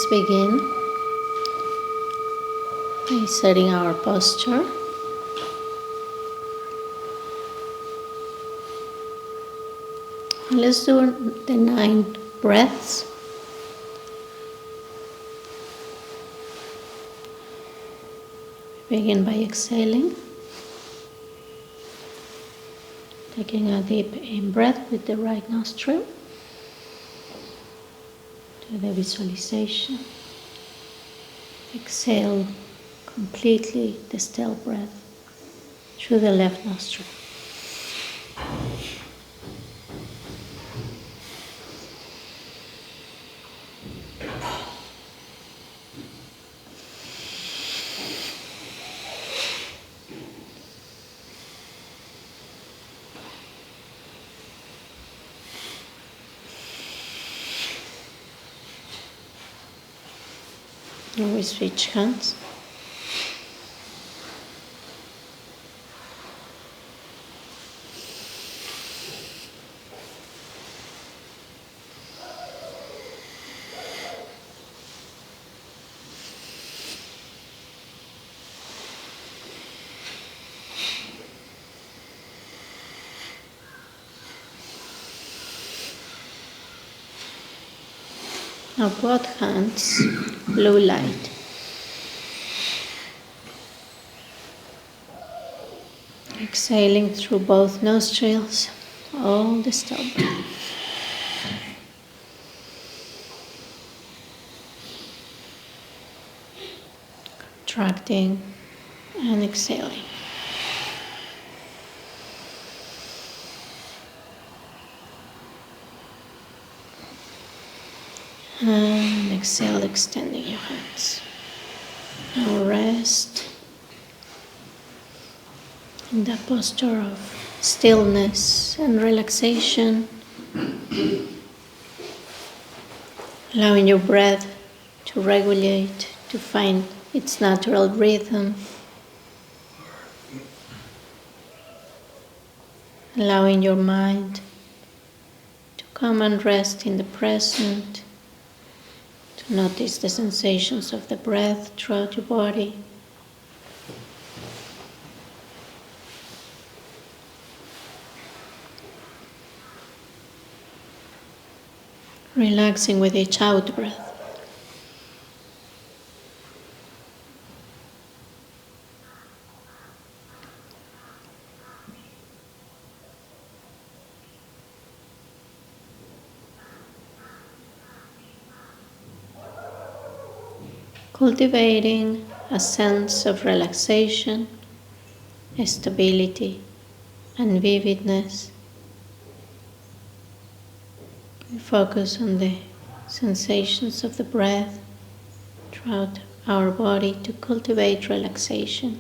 Let's begin by setting our posture. Let's do the 9 breaths. Begin by exhaling, taking a deep in-breath with the right nostril. Do the visualization. Exhale completely the still breath through the left nostril. Now we switch hands. Now both hands, blue light. Exhaling through both nostrils, all the still breath. Contracting and exhaling. And exhale, extending your hands. Now rest in that posture of stillness and relaxation, allowing your breath to regulate, to find its natural rhythm, allowing your mind to come and rest in the present, to notice the sensations of the breath throughout your body. Relaxing with each out breath. Cultivating a sense of relaxation, stability, and vividness. We focus on the sensations of the breath throughout our body to cultivate relaxation.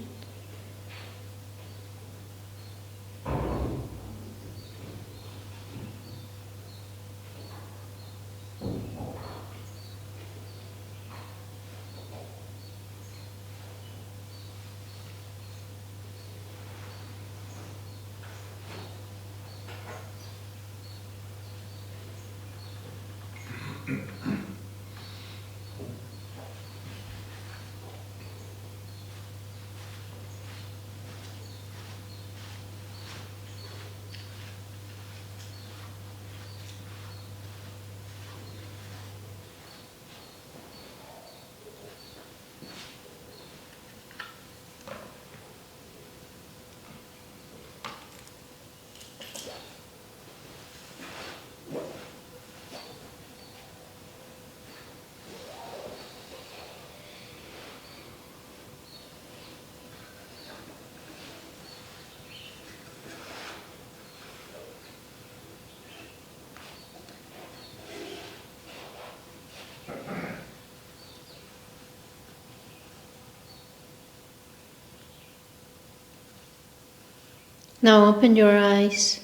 Now open your eyes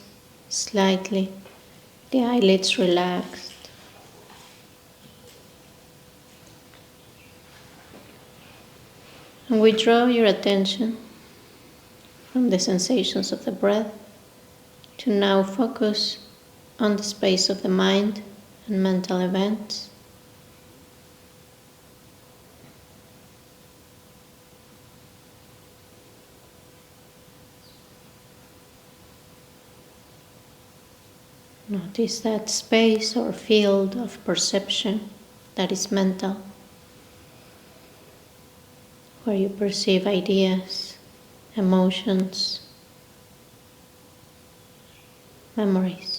slightly, the eyelids relaxed. And withdraw your attention from the sensations of the breath to now focus on the space of the mind and mental events. Notice that space or field of perception that is mental, where you perceive ideas, emotions, memories.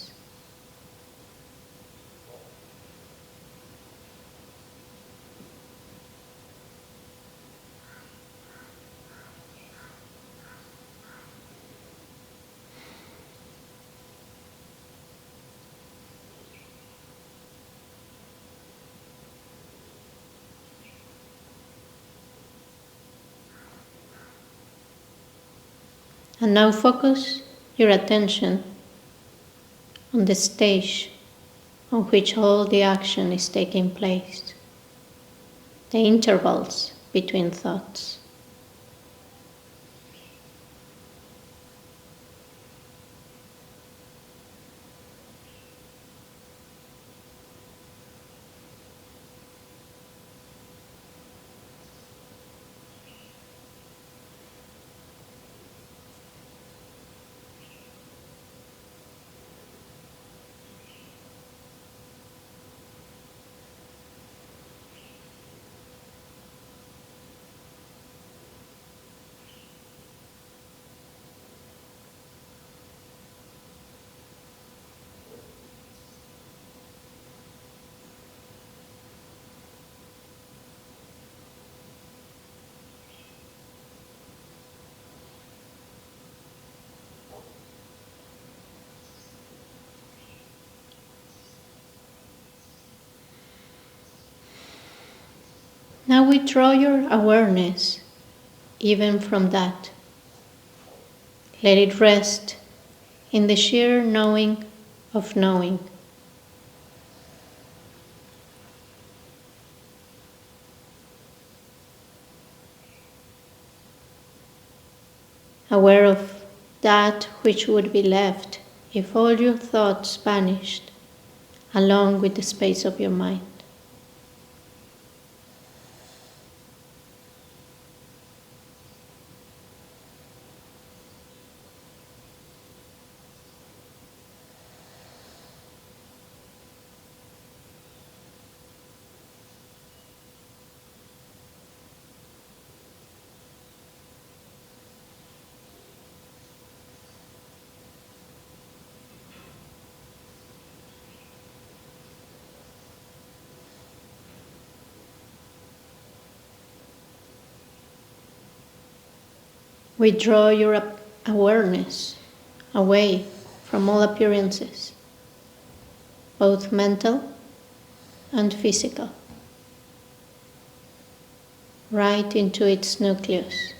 And now focus your attention on the stage on which all the action is taking place, the intervals between thoughts. Now withdraw your awareness even from that. Let it rest in the sheer knowing of knowing. Aware of that which would be left if all your thoughts vanished along with the space of your mind. Withdraw your awareness away from all appearances, both mental and physical, right into its nucleus.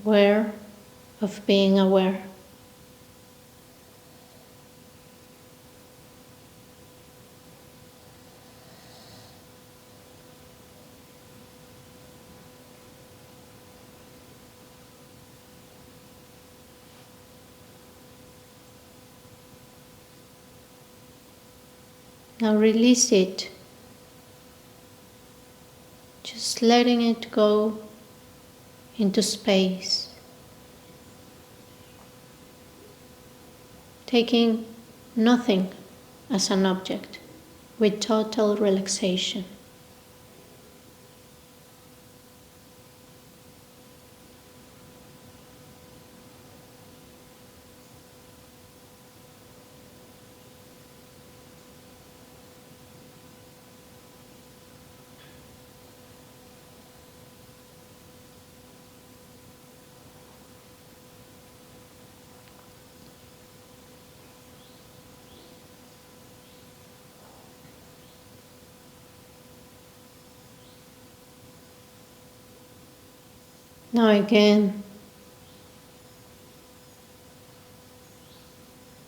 Aware of being aware. Now release it, just letting it go into space, taking nothing as an object with total relaxation. Now again,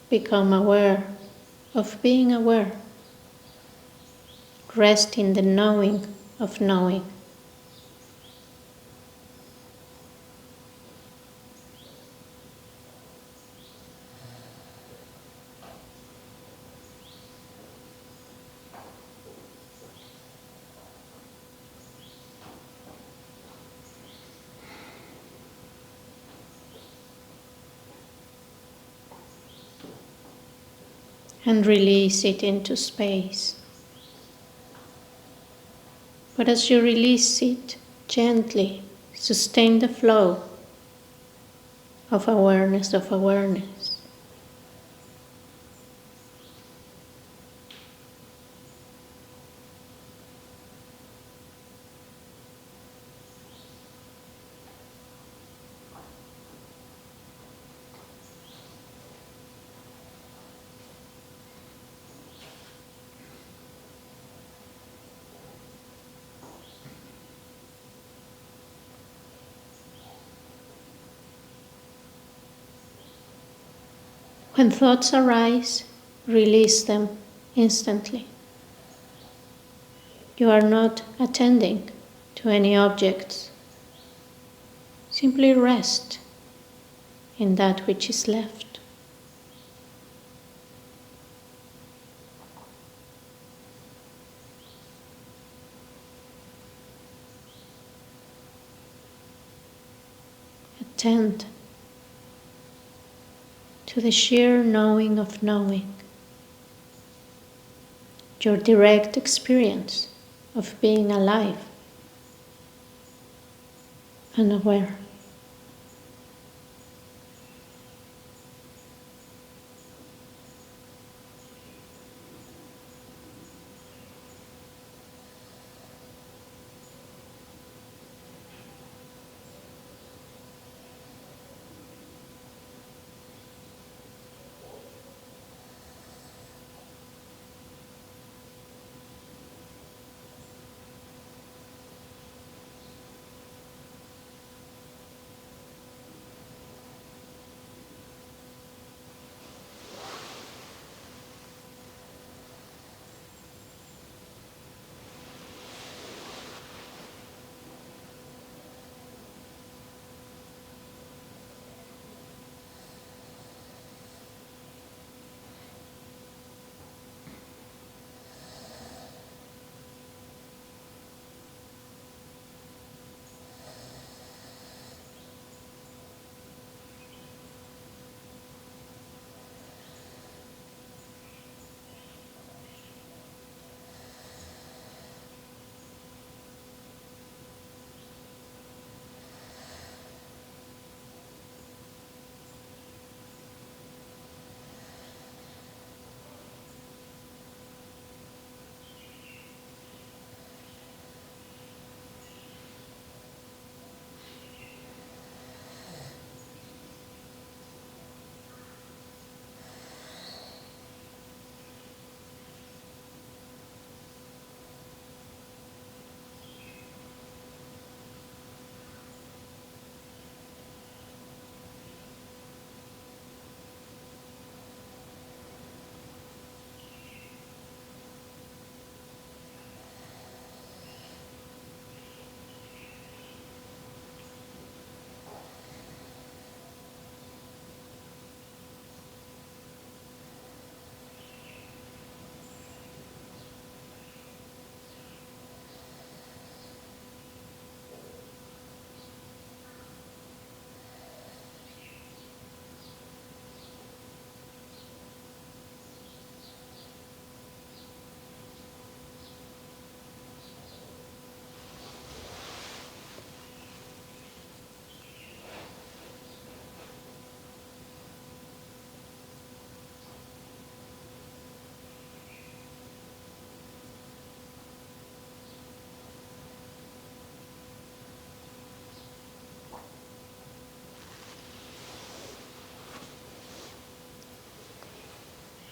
become aware of being aware. Rest in the knowing of knowing. and release it into space. But as you release it, gently sustain the flow of awareness, of awareness. When thoughts arise, release them instantly. You are not attending to any objects. Simply rest in that which is left. Attend to the sheer knowing of knowing, your direct experience of being alive and aware.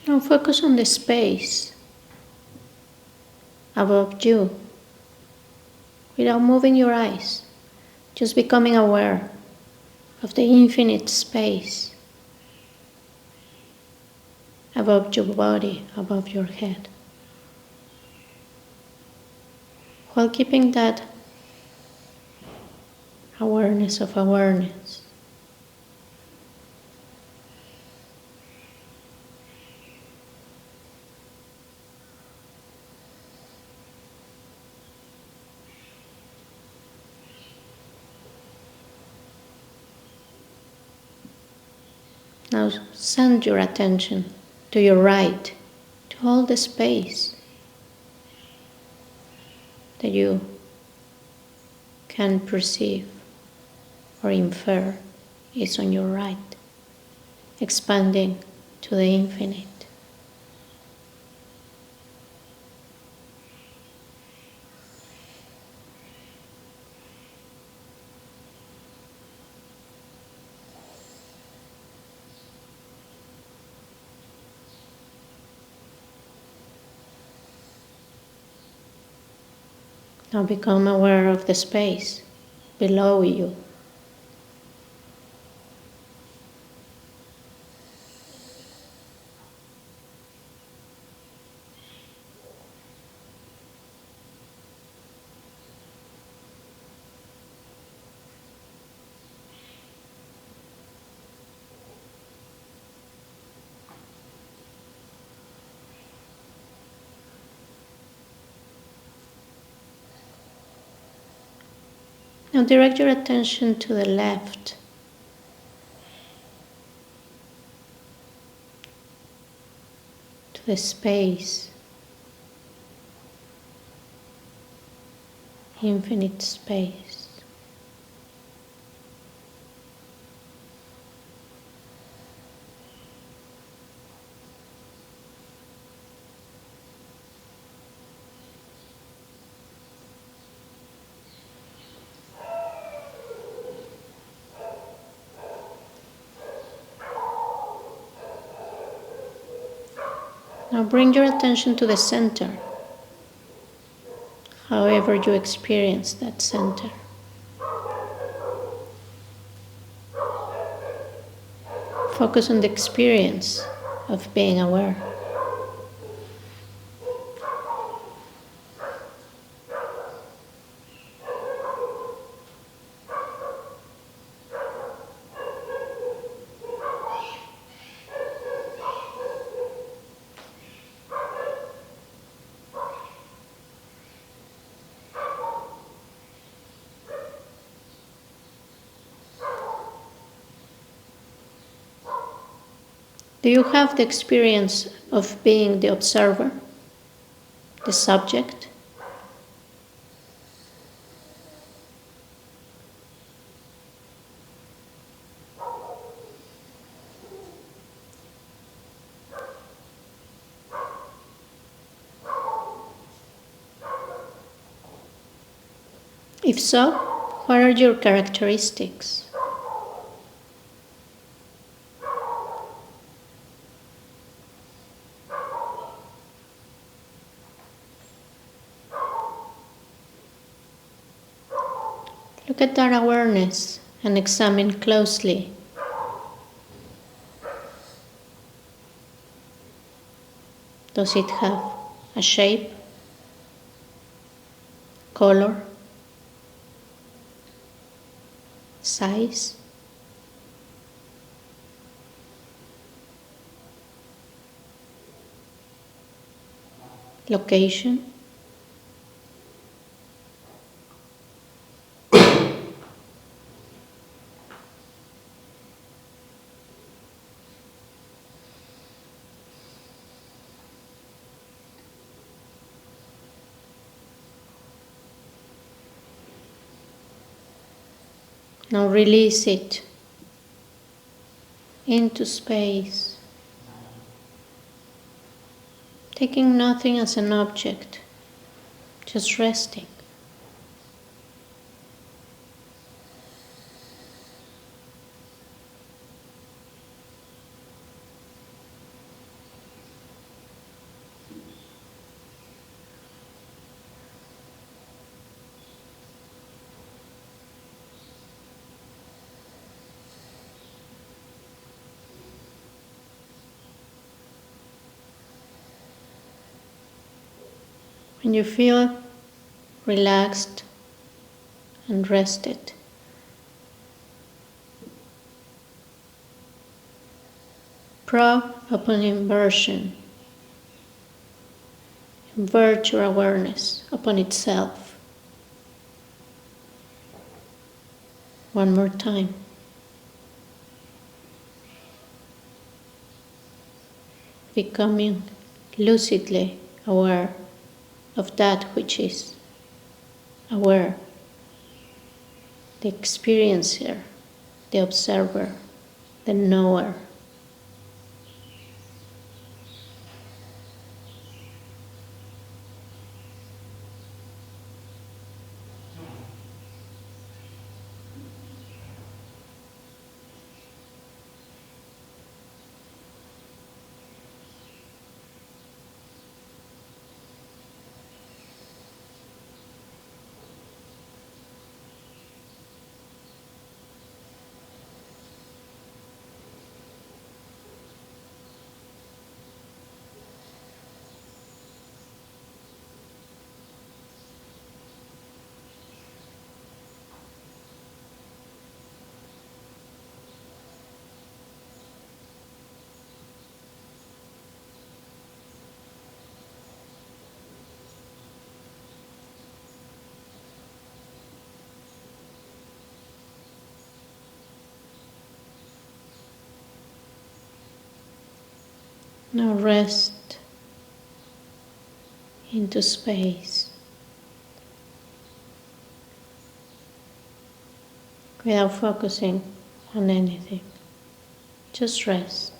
Now focus on the space above you without moving your eyes, just becoming aware of the infinite space above your body, above your head, while keeping that awareness of awareness. Now send your attention to your right to all the space that you can perceive or infer is on your right, expanding to the infinite. Now become aware of the space below you. Now direct your attention to the left, to the space, infinite space. Now bring your attention to the center, however you experience that center. Focus on the experience of being aware. Do you have the experience of being the observer, the subject? If so, what are your characteristics? Look at that awareness and examine closely. Does it have a shape, color, size? Location? Now release it into space, taking nothing as an object, just resting. When you feel relaxed and rested, probe upon inversion. Invert your awareness upon itself. One more time. Becoming lucidly aware of that which is aware, the experiencer, the observer, the knower. Now rest into space without focusing on anything. Just rest.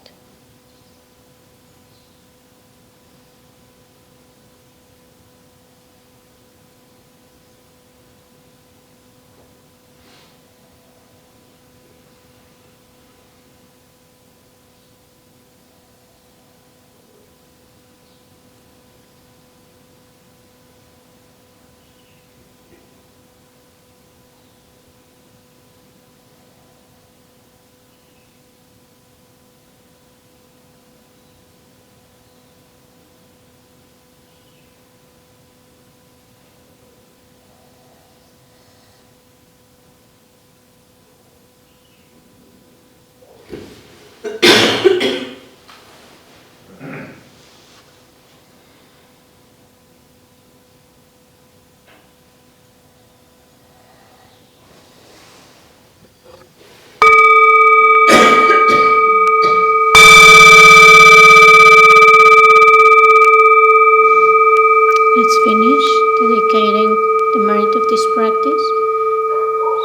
Let's finish dedicating the merit of this practice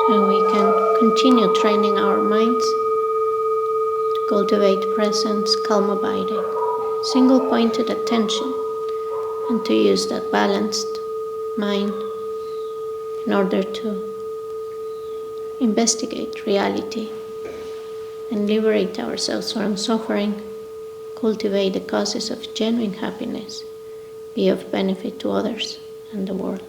so we can continue training our minds to cultivate presence, calm abiding, single-pointed attention, and to use that balanced mind in order to investigate reality and liberate ourselves from suffering, cultivate the causes of genuine happiness, be of benefit to others and the world.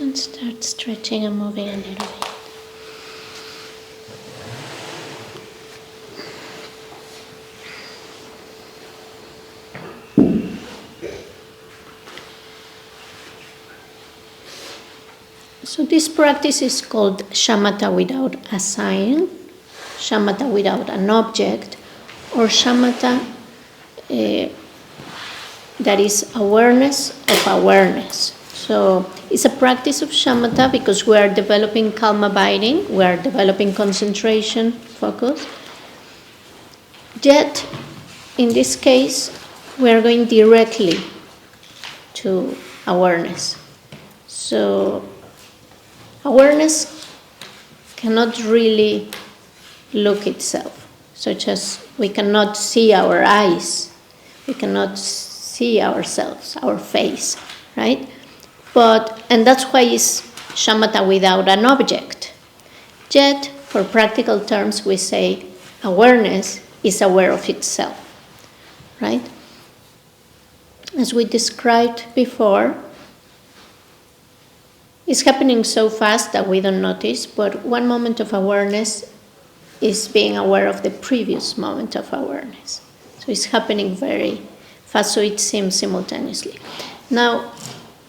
And start stretching and moving a little bit. So this practice is called Shamatha without a sign, Shamatha without an object, or Shamatha that is awareness of awareness. So it's a practice of Shamatha because we are developing calm abiding, we are developing concentration, focus. Yet, in this case, we are going directly to awareness. So awareness cannot really look itself, such as we cannot see our eyes, we cannot see ourselves, our face, right? And that's why it's shamatha without an object. Yet, for practical terms, we say awareness is aware of itself, right? As we described before, it's happening so fast that we don't notice, but one moment of awareness is being aware of the previous moment of awareness. So it's happening very fast, so it seems simultaneously. Now,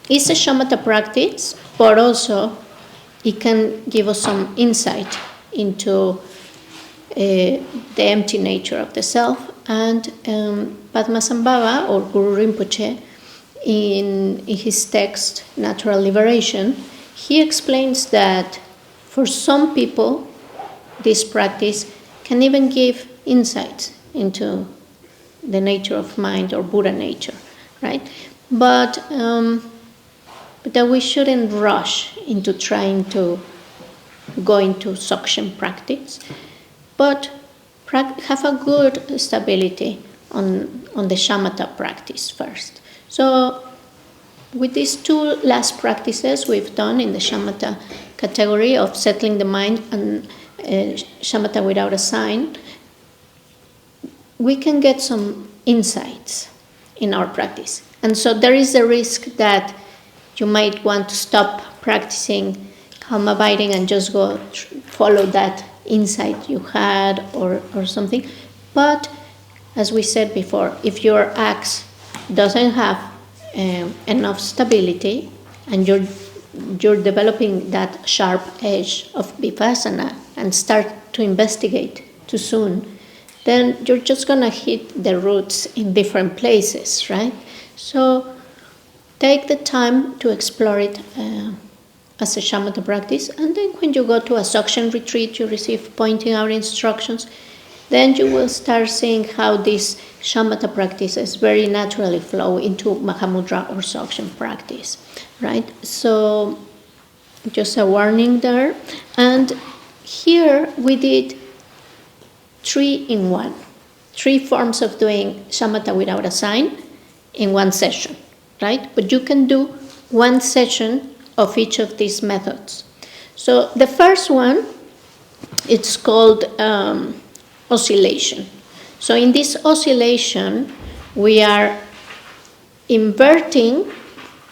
it's a shamatha practice, but also it can give us some insight into the empty nature of the self. And Padmasambhava, or Guru Rinpoche, in his text, Natural Liberation, he explains that for some people, this practice can even give insights into the nature of mind or Buddha nature, right? But that we shouldn't rush into trying to go into Dzogchen practice, but have a good stability on the Shamatha practice first. So with these two last practices we've done in the Shamatha category of settling the mind and Shamatha without a sign, we can get some insights in our practice. And so there is a risk that you might want to stop practicing calm abiding and just go follow that insight you had or something. But as we said before, if your axe doesn't have enough stability and you're developing that sharp edge of vipashyana and start to investigate too soon, then you're just going to hit the roots in different places, right? So take the time to explore it as a Shamatha practice, and then when you go to a Dzogchen retreat, you receive pointing out instructions, then you will start seeing how these Shamatha practices very naturally flow into Mahamudra or Dzogchen practice, right? So just a warning there. And here we did 3-in-1, 3 forms of doing Shamatha without a sign in one session, right? But you can do one session of each of these methods. So the first one, it's called oscillation. So in this oscillation, we are inverting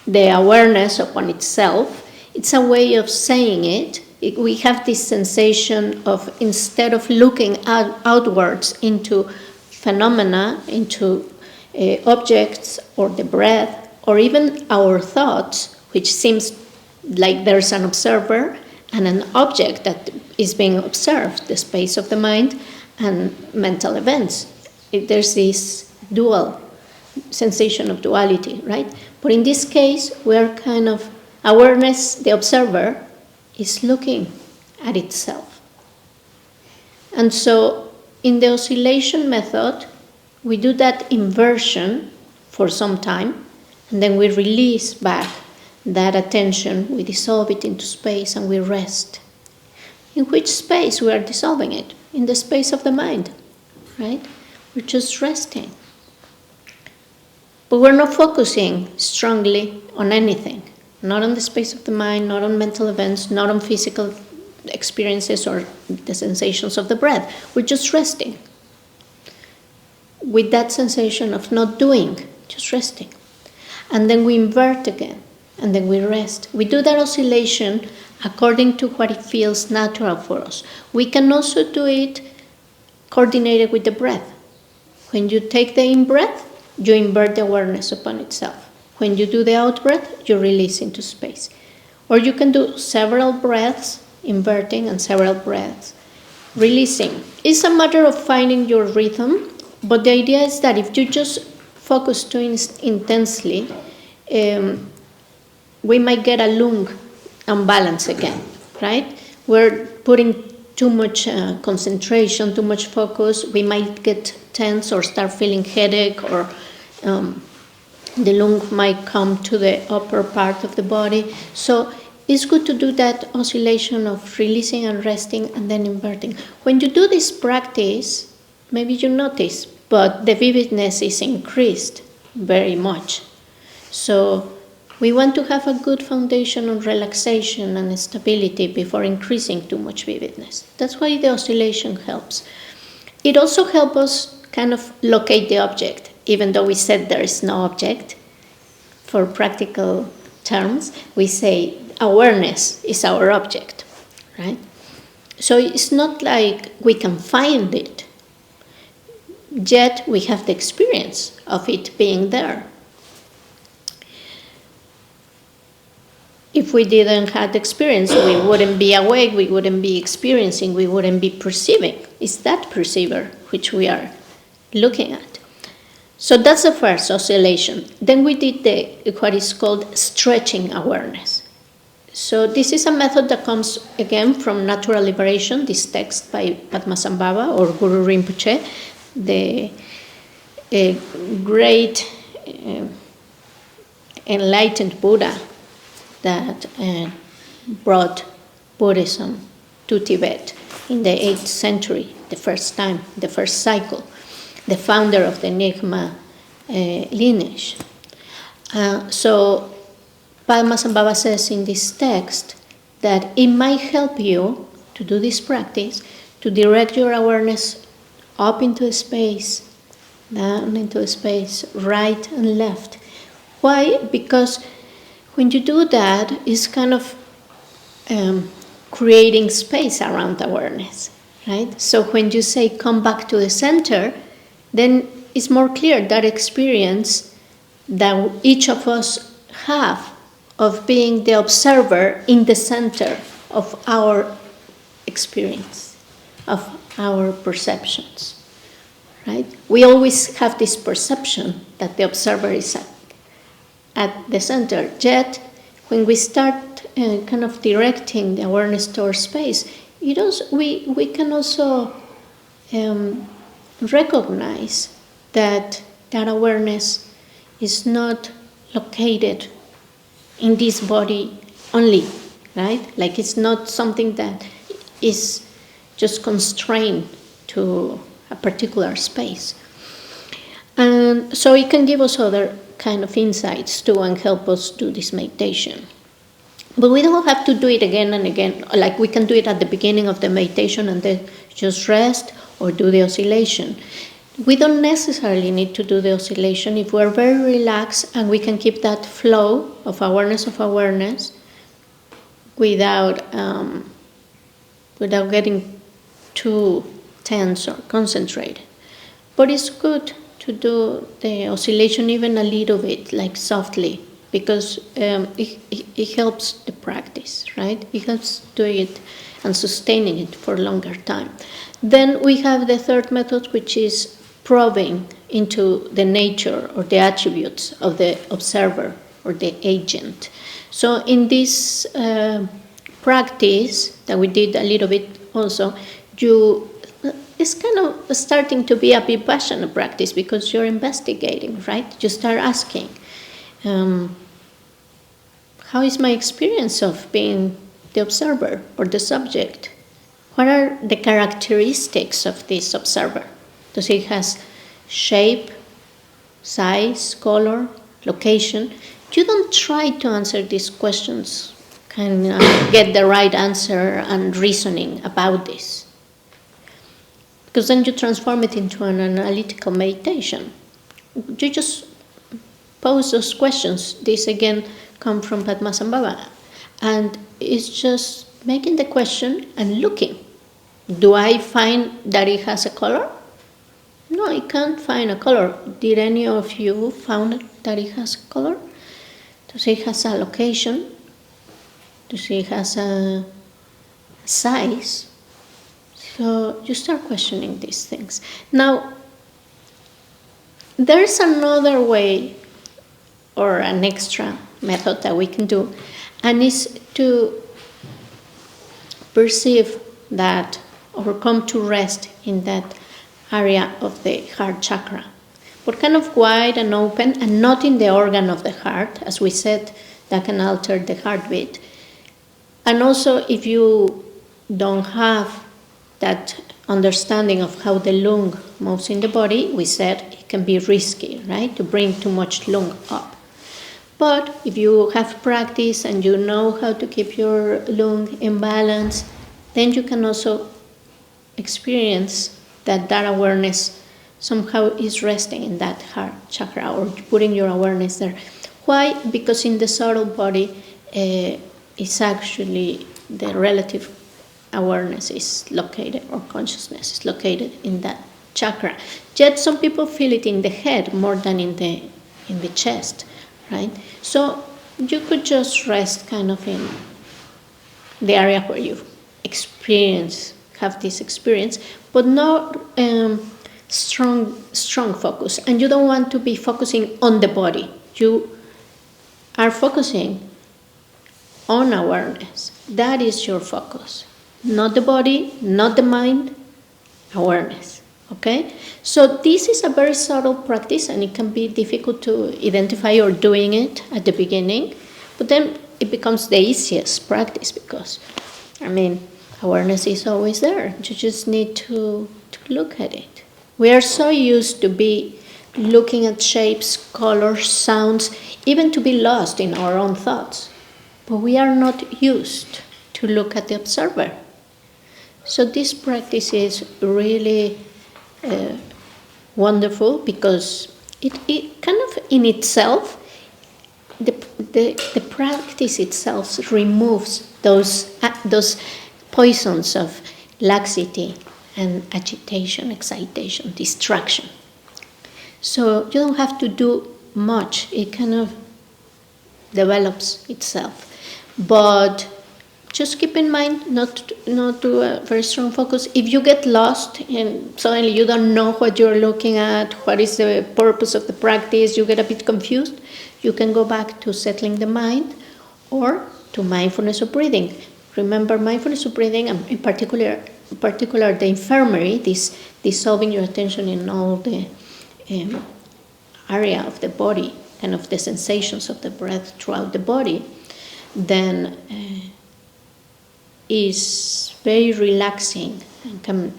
the awareness upon itself. It's a way of saying it. We have this sensation of, instead of looking outwards into phenomena, into objects or the breath, or even our thoughts, which seems like there's an observer and an object that is being observed, the space of the mind and mental events. There's this dual sensation of duality, right? But in this case, we're kind of awareness, the observer is looking at itself. And so in the oscillation method, we do that inversion for some time, and then we release back that attention, we dissolve it into space and we rest. In which space we are dissolving it? In the space of the mind, right? We're just resting. But we're not focusing strongly on anything. Not on the space of the mind, not on mental events, not on physical experiences or the sensations of the breath. We're just resting. With that sensation of not doing, just resting. And then we invert again. And then we rest. We do that oscillation according to what it feels natural for us. We can also do it coordinated with the breath. When you take the in-breath, you invert the awareness upon itself. When you do the out-breath, you release into space. Or you can do several breaths, inverting, and several breaths, releasing. It's a matter of finding your rhythm, but the idea is that if you just focus too intensely, we might get a lung unbalance again, right? We're putting too much concentration, too much focus. We might get tense or start feeling headache, or the lung might come to the upper part of the body. So it's good to do that oscillation of releasing and resting and then inverting. When you do this practice, maybe you notice, but the vividness is increased very much. So we want to have a good foundation on relaxation and stability before increasing too much vividness. That's why the oscillation helps. It also helps us kind of locate the object, even though we said there is no object. For practical terms, we say awareness is our object, right? So it's not like we can find it, yet we have the experience of it being there. If we didn't have the experience, we wouldn't be awake, we wouldn't be experiencing, we wouldn't be perceiving. It's that perceiver which we are looking at. So that's the first oscillation. Then we did what is called stretching awareness. So this is a method that comes again from Natural Liberation, this text by Padmasambhava or Guru Rinpoche, the great enlightened Buddha that brought Buddhism to Tibet in the 8th century, the first time, the first cycle, the founder of the Nyingma lineage. So Padmasambhava says in this text that it might help you to do this practice, to direct your awareness up into space, down into space, right and left. Why? Because when you do that, it's kind of creating space around awareness, right? So when you say come back to the center, then it's more clear that experience that each of us have of being the observer in the center of our experience, of our perceptions, right? We always have this perception that the observer is at the center, yet when we start kind of directing the awareness towards space, we can also recognize that awareness is not located in this body only, right? Like it's not something that is just constrained to a particular space. And so it can give us other kind of insights too and help us do this meditation. But we don't have to do it again and again. Like we can do it at the beginning of the meditation and then just rest or do the oscillation. We don't necessarily need to do the oscillation if we're very relaxed and we can keep that flow of awareness without getting too tense or concentrated. But it's good to do the oscillation even a little bit, like softly, because it helps the practice, right? It helps doing it and sustaining it for a longer time. Then we have the third method, which is probing into the nature or the attributes of the observer or the agent. So in this practice that we did a little bit also, it's kind of starting to be a vipashyana practice because you're investigating, right? You start asking, how is my experience of being the observer or the subject? What are the characteristics of this observer? Does it have shape, size, color, location? You don't try to answer these questions, kind of get the right answer and reasoning about this. Because then you transform it into an analytical meditation. You just pose those questions. This again come from Padmasambhava. And it's just making the question and looking. Do I find that it has a color? No, I can't find a color. Did any of you found that it has a color? Does it has a location? Does it has a size? So you start questioning these things. Now, there's another way or an extra method that we can do, and is to perceive that or come to rest in that area of the heart chakra, but kind of wide and open and not in the organ of the heart. As we said, that can alter the heartbeat. And also, if you don't have that understanding of how the lung moves in the body, we said it can be risky, right, to bring too much lung up. But if you have practice and you know how to keep your lung in balance, then you can also experience that awareness somehow is resting in that heart chakra or putting your awareness there. Why? Because in the subtle body, it's actually the relative awareness is located, or consciousness is located in that chakra. Yet some people feel it in the head more than in the chest, right? So you could just rest kind of in the area where you have this experience, but not strong focus. And you don't want to be focusing on the body. You are focusing on awareness. That is your focus. Not the body, not the mind, awareness. Okay, so this is a very subtle practice, and it can be difficult to identify or doing it at the beginning, but then it becomes the easiest practice because, awareness is always there. You just need to look at it. We are so used to be looking at shapes, colors, sounds, even to be lost in our own thoughts, but we are not used to look at the observer. So this practice is really wonderful because it kind of in itself, the practice itself removes those poisons of laxity and agitation, excitation, distraction. So you don't have to do much. It kind of develops itself. But just keep in mind not do a very strong focus. If you get lost and suddenly you don't know what you're looking at, what is the purpose of the practice, you get a bit confused, you can go back to settling the mind or to mindfulness of breathing. Remember, mindfulness of breathing, and in particular the infirmary, this dissolving your attention in all the area of the body, kind of the sensations of the breath throughout the body, then is very relaxing and can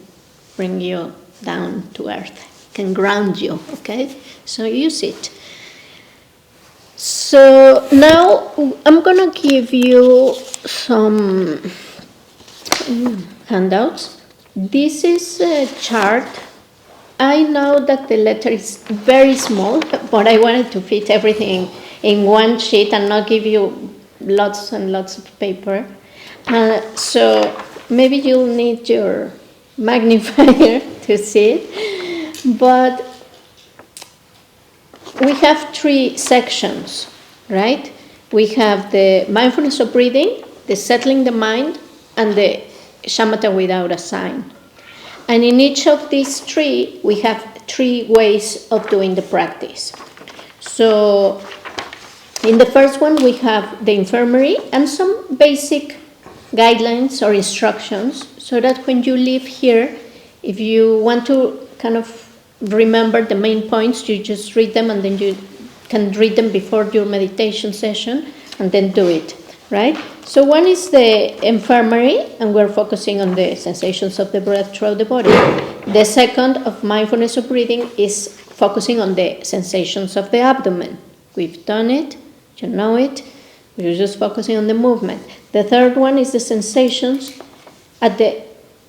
bring you down to earth, can ground you, okay? So use it. So now I'm going to give you some handouts. This is a chart. I know that the letter is very small, but I wanted to fit everything in one sheet and not give you lots and lots of paper. So maybe you'll need your magnifier to see it. But we have 3 sections, right? We have the mindfulness of breathing, the settling the mind, and the shamatha without a sign. And in each of these 3, we have 3 ways of doing the practice. So in the first one, we have the infirmary and some basic guidelines or instructions, so that when you leave here, if you want to kind of remember the main points, you just read them, and then you can read them before your meditation session and then do it, right? So one is the infirmary, and we're focusing on the sensations of the breath throughout the body. The second of mindfulness of breathing is focusing on the sensations of the abdomen. We've done it, you know it, we're just focusing on the movement. The third one is the sensations at the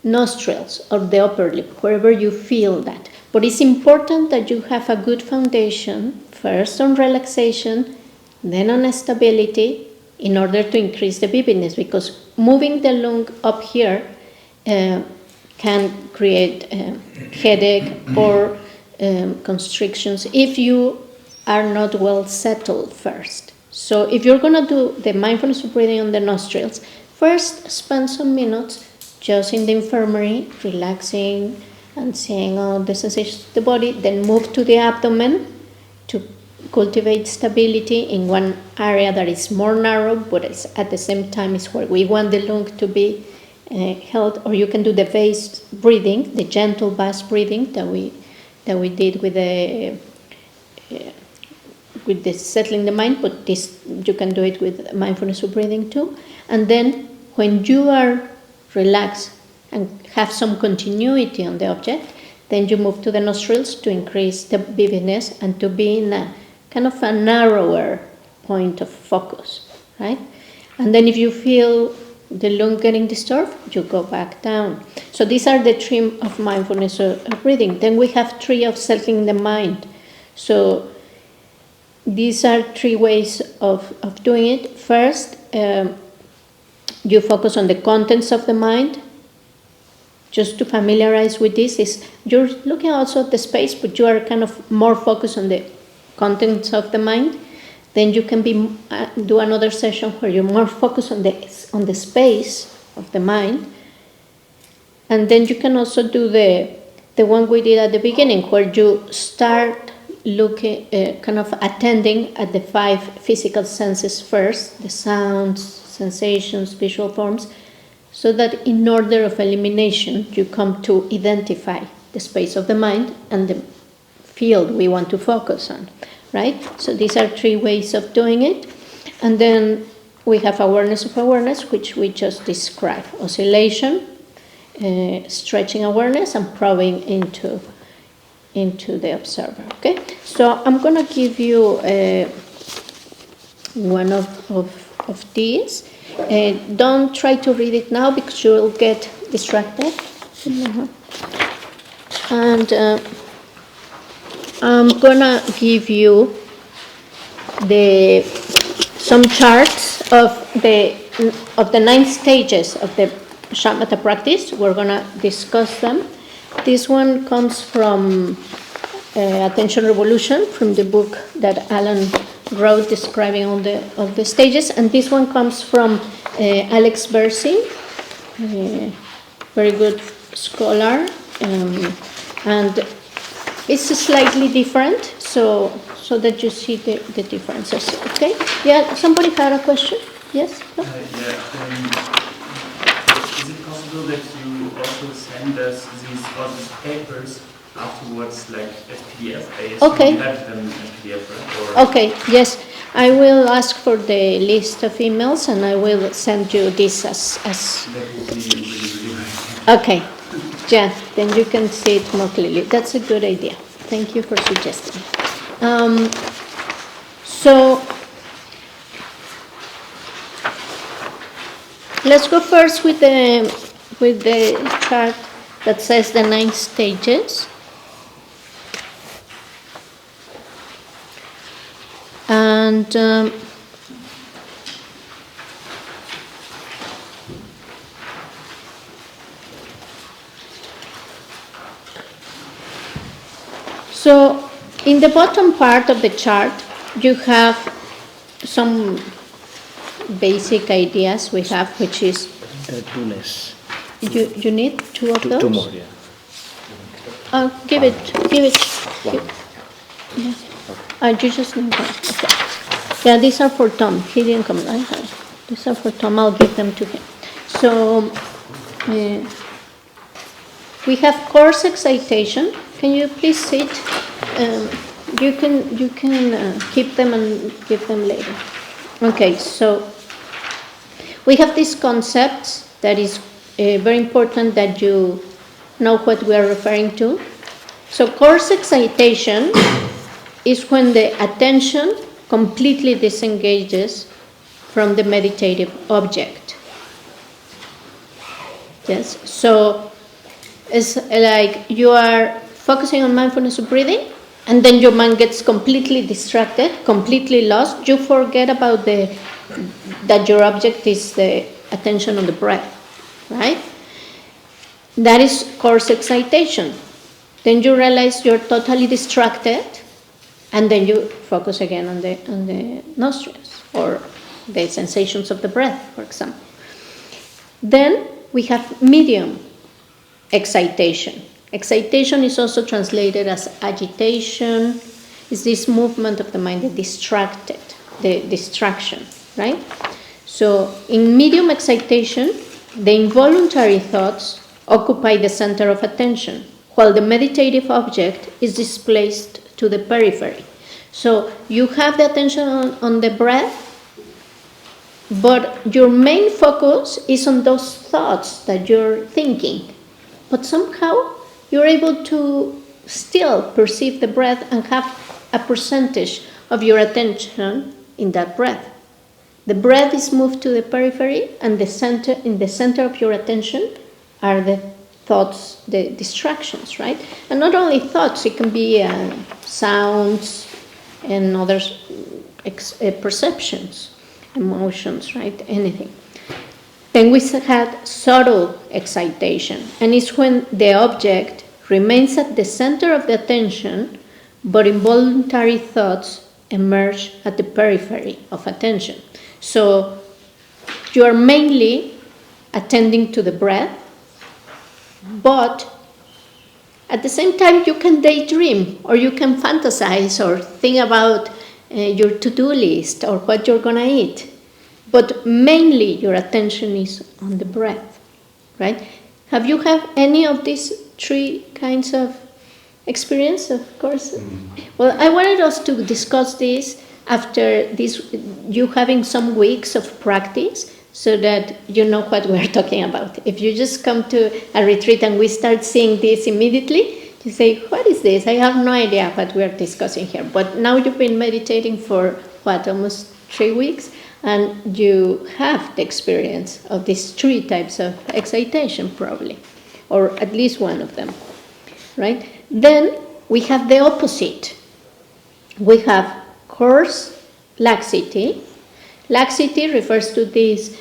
nostrils or the upper lip, wherever you feel that. But it's important that you have a good foundation, first on relaxation, then on stability, in order to increase the vividness, because moving the lung up here can create headache or constrictions if you are not well settled first. So if you're going to do the mindfulness of breathing on the nostrils, first spend some minutes just in the infirmary, relaxing and seeing all the sensations of the body, then move to the abdomen to cultivate stability in one area that is more narrow, but it's at the same time is where we want the lung to be held. Or you can do the vase breathing, the gentle vase breathing that we did with the settling the mind, but this you can do it with mindfulness of breathing too. And then when you are relaxed and have some continuity on the object, then you move to the nostrils to increase the vividness and to be in a kind of a narrower point of focus, right? And then if you feel the lung getting disturbed, you go back down. So these are the 3 of mindfulness of breathing. Then we have 3 of settling the mind. So these are 3 ways of doing it. First, you focus on the contents of the mind. Just to familiarize with this, is you're looking also at the space, but you are kind of more focused on the contents of the mind. Then you can do another session where you're more focused on the space of the mind. And then you can also do the one we did at the beginning, where you start looking, kind of attending at the 5 physical senses first, the sounds, sensations, visual forms, so that in order of elimination you come to identify the space of the mind and the field we want to focus on, right? So these are 3 ways of doing it. And then we have awareness of awareness, which we just described. Oscillation, stretching awareness, and probing into the observer, okay? So I'm going to give you one of these. Don't try to read it now because you'll get distracted. And I'm gonna give you some charts of the 9 stages of the Shamatha practice. We're gonna discuss them. This one comes from Attention Revolution, from the book that Alan wrote describing all the stages, and this one comes from Alex Bersi, very good scholar, and it's slightly different, so that you see the differences. Okay? Yeah. Somebody had a question? Yes. No? Is it possible that you also send us all these papers afterwards, like as PDF? Okay. You have them as PDF, right? Or Okay. Yes. I will ask for the list of emails, and I will send you this as. That would be really nice. Okay. Yeah. Then you can see it more clearly. That's a good idea. Thank you for suggesting. So let's go first with the chart that says the 9 stages. And so in the bottom part of the chart, you have some basic ideas we have, which is 2 less. You need 2 of those? 2 more, yeah. Give it. One. Yeah. You just need 1. Okay. Yeah, these are for Tom. He didn't come. These are for Tom. I'll give them to him. So we have coarse excitation. Can you please sit? You can keep them and give them later. Okay. So we have these concepts that is very important that you know what we are referring to. So coarse excitation is when the attention completely disengages from the meditative object. Yes, so it's like you are focusing on mindfulness of breathing, and then your mind gets completely distracted, completely lost. You forget about that your object is the attention on the breath, right? That is coarse excitation. Then you realize you're totally distracted, and then you focus again on the nostrils or the sensations of the breath, for example. Then we have medium excitation. Excitation is also translated as agitation. It's this movement of the mind, the distraction, right? So in medium excitation, the involuntary thoughts occupy the center of attention, while the meditative object is displaced to the periphery. So you have the attention on the breath, but your main focus is on those thoughts that you're thinking. But somehow you're able to still perceive the breath and have a percentage of your attention in that breath. The breath is moved to the periphery, and in the center of your attention are the thoughts, the distractions, right? And not only thoughts, it can be sounds and other perceptions, emotions, right? Anything. Then we had subtle excitation, and it's when the object remains at the center of the attention, but involuntary thoughts emerge at the periphery of attention. So you are mainly attending to the breath, but at the same time you can daydream, or you can fantasize or think about your to-do list or what you're going to eat. But mainly your attention is on the breath, right? Have you had any of these three kinds of experience, of course. Well, I wanted us to discuss this after this, you having some weeks of practice, so that you know what we're talking about. If you just come to a retreat and we start seeing this immediately, you say, what is this? I have no idea what we're discussing here. But now you've been meditating for, almost 3 weeks, and you have the experience of these three types of excitation, probably, or at least one of them, right? Then we have the opposite. We have coarse laxity. Laxity refers to this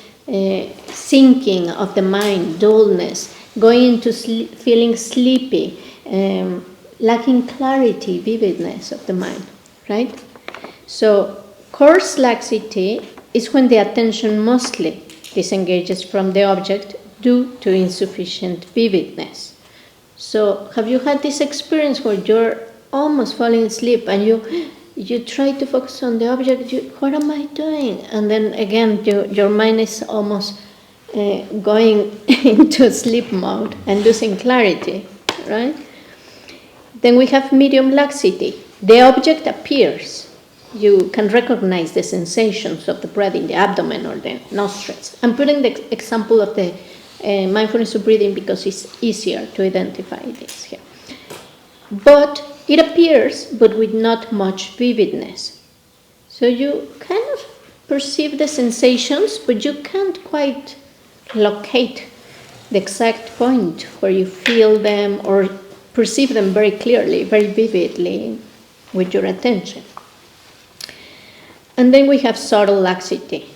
sinking of the mind, dullness, going into feeling sleepy, lacking clarity, vividness of the mind, right? So coarse laxity is when the attention mostly disengages from the object due to insufficient vividness. So have you had this experience where you're almost falling asleep and you try to focus on the object, what am I doing? And then again, your mind is almost going into sleep mode and losing clarity, right? Then we have medium laxity. The object appears. You can recognize the sensations of the breath in the abdomen or the nostrils. I'm putting the example of the mindfulness of breathing because it's easier to identify this here. But it appears, but with not much vividness. So you kind of perceive the sensations, but you can't quite locate the exact point where you feel them or perceive them very clearly, very vividly with your attention. And then we have subtle laxity,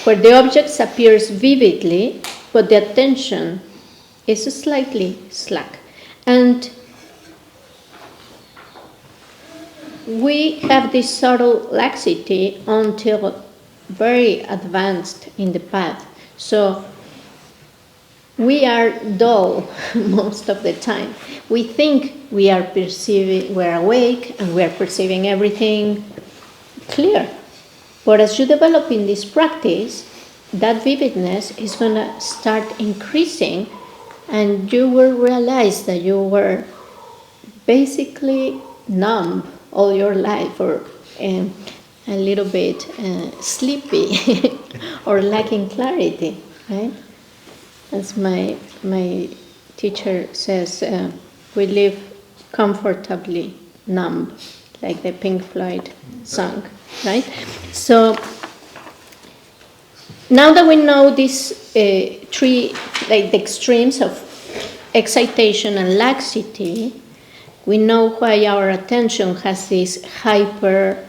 where the object appears vividly, but the attention is slightly slack. And we have this subtle laxity until very advanced in the path. So we are dull most of the time. We think we're awake and we're perceiving everything clear. But as you develop in this practice, that vividness is going to start increasing, and you will realize that you were basically numb all your life, or a little bit sleepy or lacking clarity, right? As my teacher says, we live comfortably numb, like the Pink Floyd song, right? So now that we know these three, like the extremes of excitation and laxity, we know why our attention has this hyper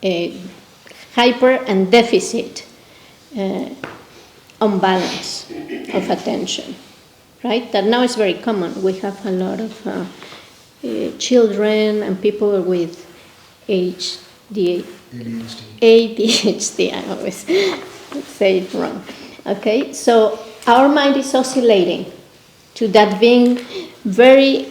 and deficit unbalance of attention, right? That now is very common. We have a lot of children and people with ADHD, I always say it wrong. Okay, so our mind is oscillating to that being very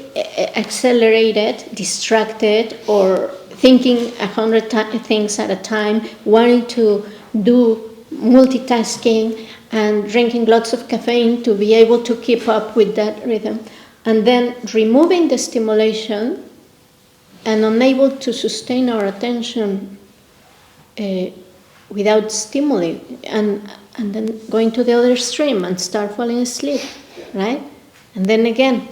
accelerated, distracted, or thinking 100 things at a time, wanting to do multitasking and drinking lots of caffeine to be able to keep up with that rhythm, and then removing the stimulation and unable to sustain our attention without stimuli, and then going to the other extreme and start falling asleep, right? And then again,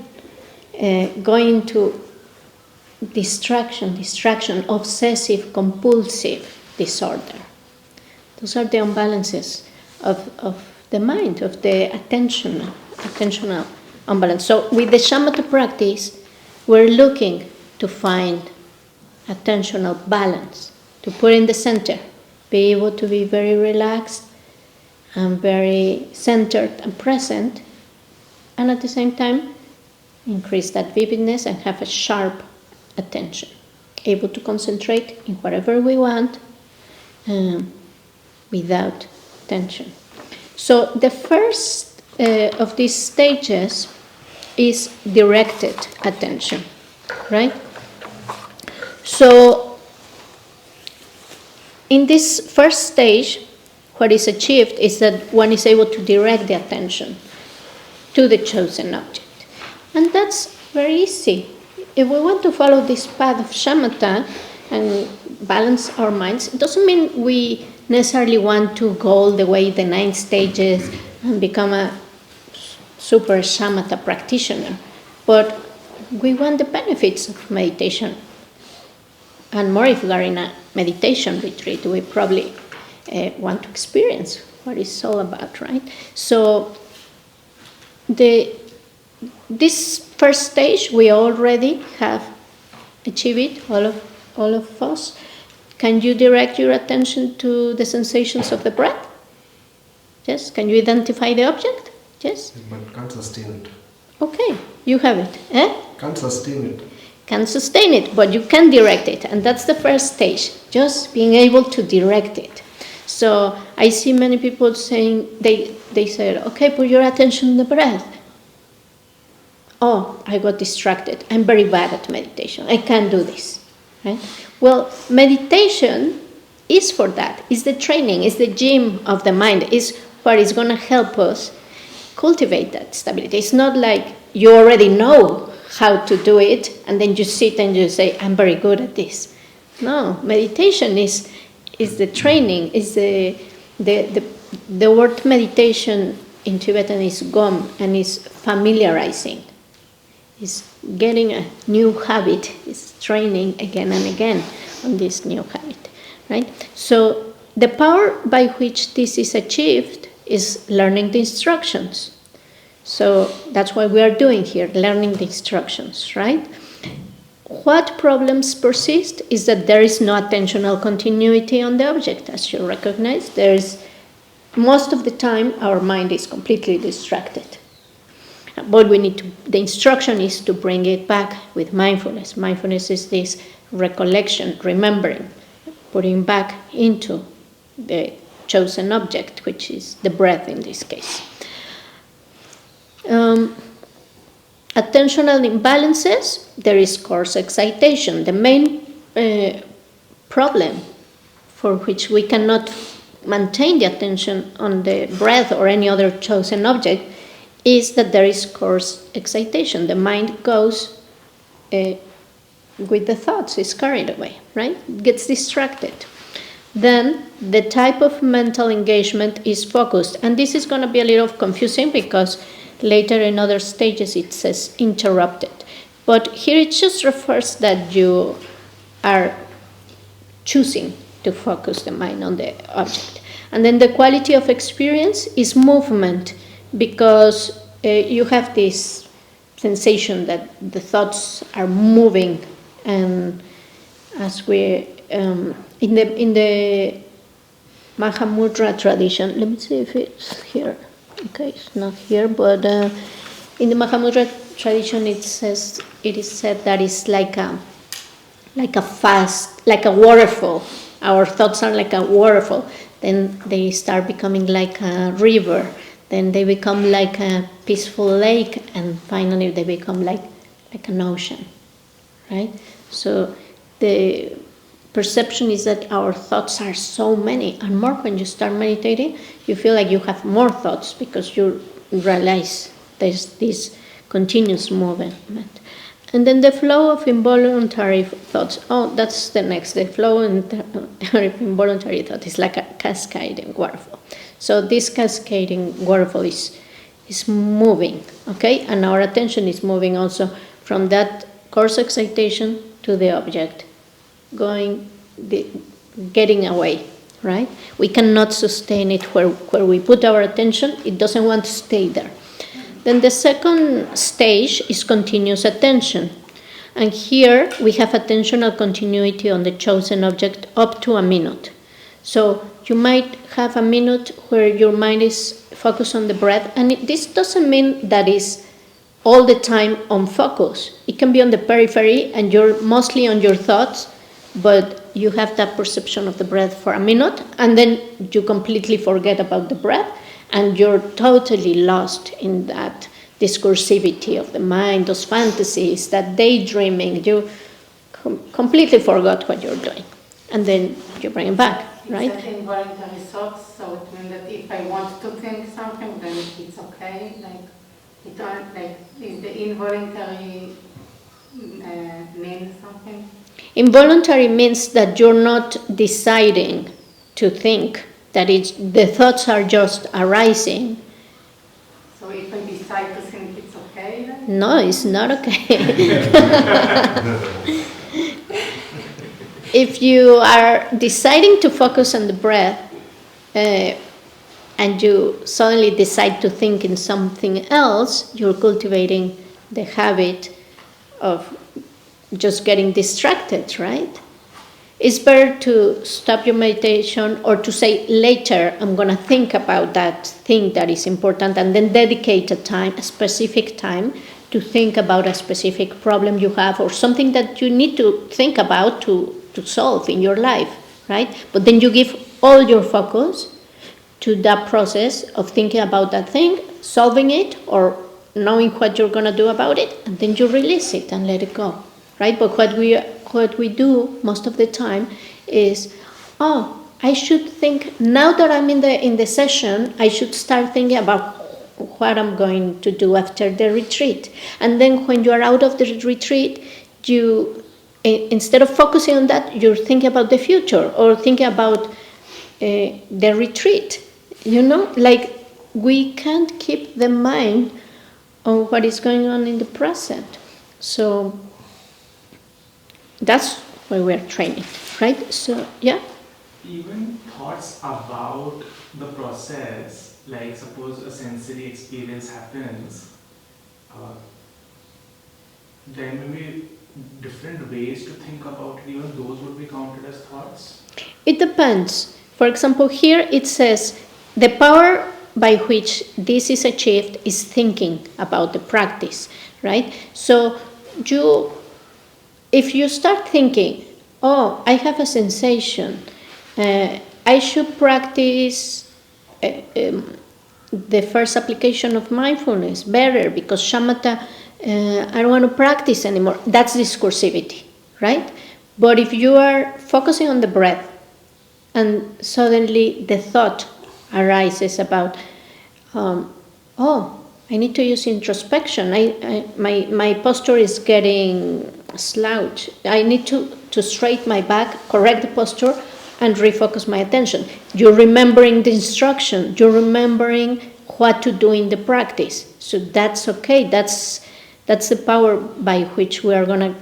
going into distraction, obsessive compulsive disorder. Those are the imbalances of the mind, of the attentional imbalance. So with the Shamatha practice, we're looking to find attentional balance, to put in the center, be able to be very relaxed and very centered and present, and at the same time increase that vividness and have a sharp attention, able to concentrate in whatever we want without tension. So the first of these stages is directed attention, right? So in this first stage, what is achieved is that one is able to direct the attention to the chosen object. And that's very easy. If we want to follow this path of shamatha and balance our minds, it doesn't mean we necessarily want to go all the way the 9 stages and become a super shamatha practitioner. But we want the benefits of meditation. And more if we are in a meditation retreat, we probably want to experience what it's all about, right? So this first stage we already have achieved it, all of us. Can you direct your attention to the sensations of the breath? Yes. Can you identify the object? Yes. But can't sustain it. Okay, you have it. Can't sustain it. Can sustain it, but you can direct it, and that's the first stage, just being able to direct it. So I see many people saying, they said, okay, put your attention on the breath. Oh, I got distracted. I'm very bad at meditation. I can't do this. Right? Well, meditation is for that. It's the training, it's the gym of the mind. It's what is going to help us cultivate that stability. It's not like you already know how to do it and then you sit and you say, I'm very good at this. No, meditation is the training, is the word meditation in Tibetan is gom, and is familiarizing. Is getting a new habit, is training again and again on this new habit, right? So the power by which this is achieved is learning the instructions. So that's what we are doing here, learning the instructions, right? What problems persist is that there is no attentional continuity on the object. As you recognize, most of the time our mind is completely distracted. But the instruction is to bring it back with mindfulness. Mindfulness is this recollection, remembering, putting back into the chosen object, which is the breath in this case. Attentional imbalances, there is coarse excitation. The main problem for which we cannot maintain the attention on the breath or any other chosen object is that there is coarse excitation. The mind goes with the thoughts, is carried away, right? It gets distracted. Then the type of mental engagement is focused. And this is going to be a little confusing because later in other stages it says interrupted. But here it just refers that you are choosing to focus the mind on the object. And then the quality of experience is movement, because you have this sensation that the thoughts are moving, and as we in the Mahamudra tradition, let me see if it's here. Okay, it's not here, but in the Mahamudra tradition, it is said that it's like a waterfall. Our thoughts are like a waterfall. Then they start becoming like a river. Then they become like a peaceful lake, and finally they become like an ocean, right? So the perception is that our thoughts are so many, and more when you start meditating, you feel like you have more thoughts because you realize there's this continuous movement. And then the flow of involuntary thoughts. Oh, that's the next. The flow of involuntary thought is like a cascading waterfall. So this cascading waterfall is moving, okay? And our attention is moving also from that coarse excitation to the object, getting away, right? We cannot sustain it where we put our attention. It doesn't want to stay there. Then the second stage is continuous attention. And here we have attentional continuity on the chosen object up to a minute. So you might have a minute where your mind is focused on the breath, and this doesn't mean that it's all the time on focus. It can be on the periphery and you're mostly on your thoughts, but you have that perception of the breath for a minute, and then you completely forget about the breath, and you're totally lost in that discursivity of the mind, those fantasies, that daydreaming. You completely forgot what you're doing, and then you bring it back, right? It's an involuntary thoughts, so it means that if I want to think something, then it's okay. Like It all, like, is the involuntary mean something? Involuntary means that you're not deciding to think, that the thoughts are just arising. So if I decide to think it's okay then? No, it's not okay. If you are deciding to focus on the breath and you suddenly decide to think in something else, you're cultivating the habit of just getting distracted, right? It's better to stop your meditation or to say later, I'm going to think about that thing that is important, and then dedicate a specific time to think about a specific problem you have or something that you need to think about to solve in your life, right? But then you give all your focus to that process of thinking about that thing, solving it, or knowing what you're going to do about it, and then you release it and let it go, right? But what we do most of the time is, I should think, now that I'm in the session, I should start thinking about what I'm going to do after the retreat. And then when you are out of the retreat, you, instead of focusing on that, you're thinking about the future or thinking about the retreat. Like, we can't keep the mind on what is going on in the present. So that's why we're training, right? So, yeah. Even thoughts about the process, like suppose a sensory experience happens, then maybe different ways to think about it, even those would be counted as thoughts? It depends. For example, here it says, the power by which this is achieved is thinking about the practice, right? So if you start thinking, I have a sensation, I should practice the first application of mindfulness better because shamatha, I don't want to practice anymore. That's discursivity, right? But if you are focusing on the breath and suddenly the thought arises about, I need to use introspection. My posture is getting slouch. I need to straighten my back, correct the posture, and refocus my attention. You're remembering the instruction. You're remembering what to do in the practice. So that's okay. That's the power by which we are going to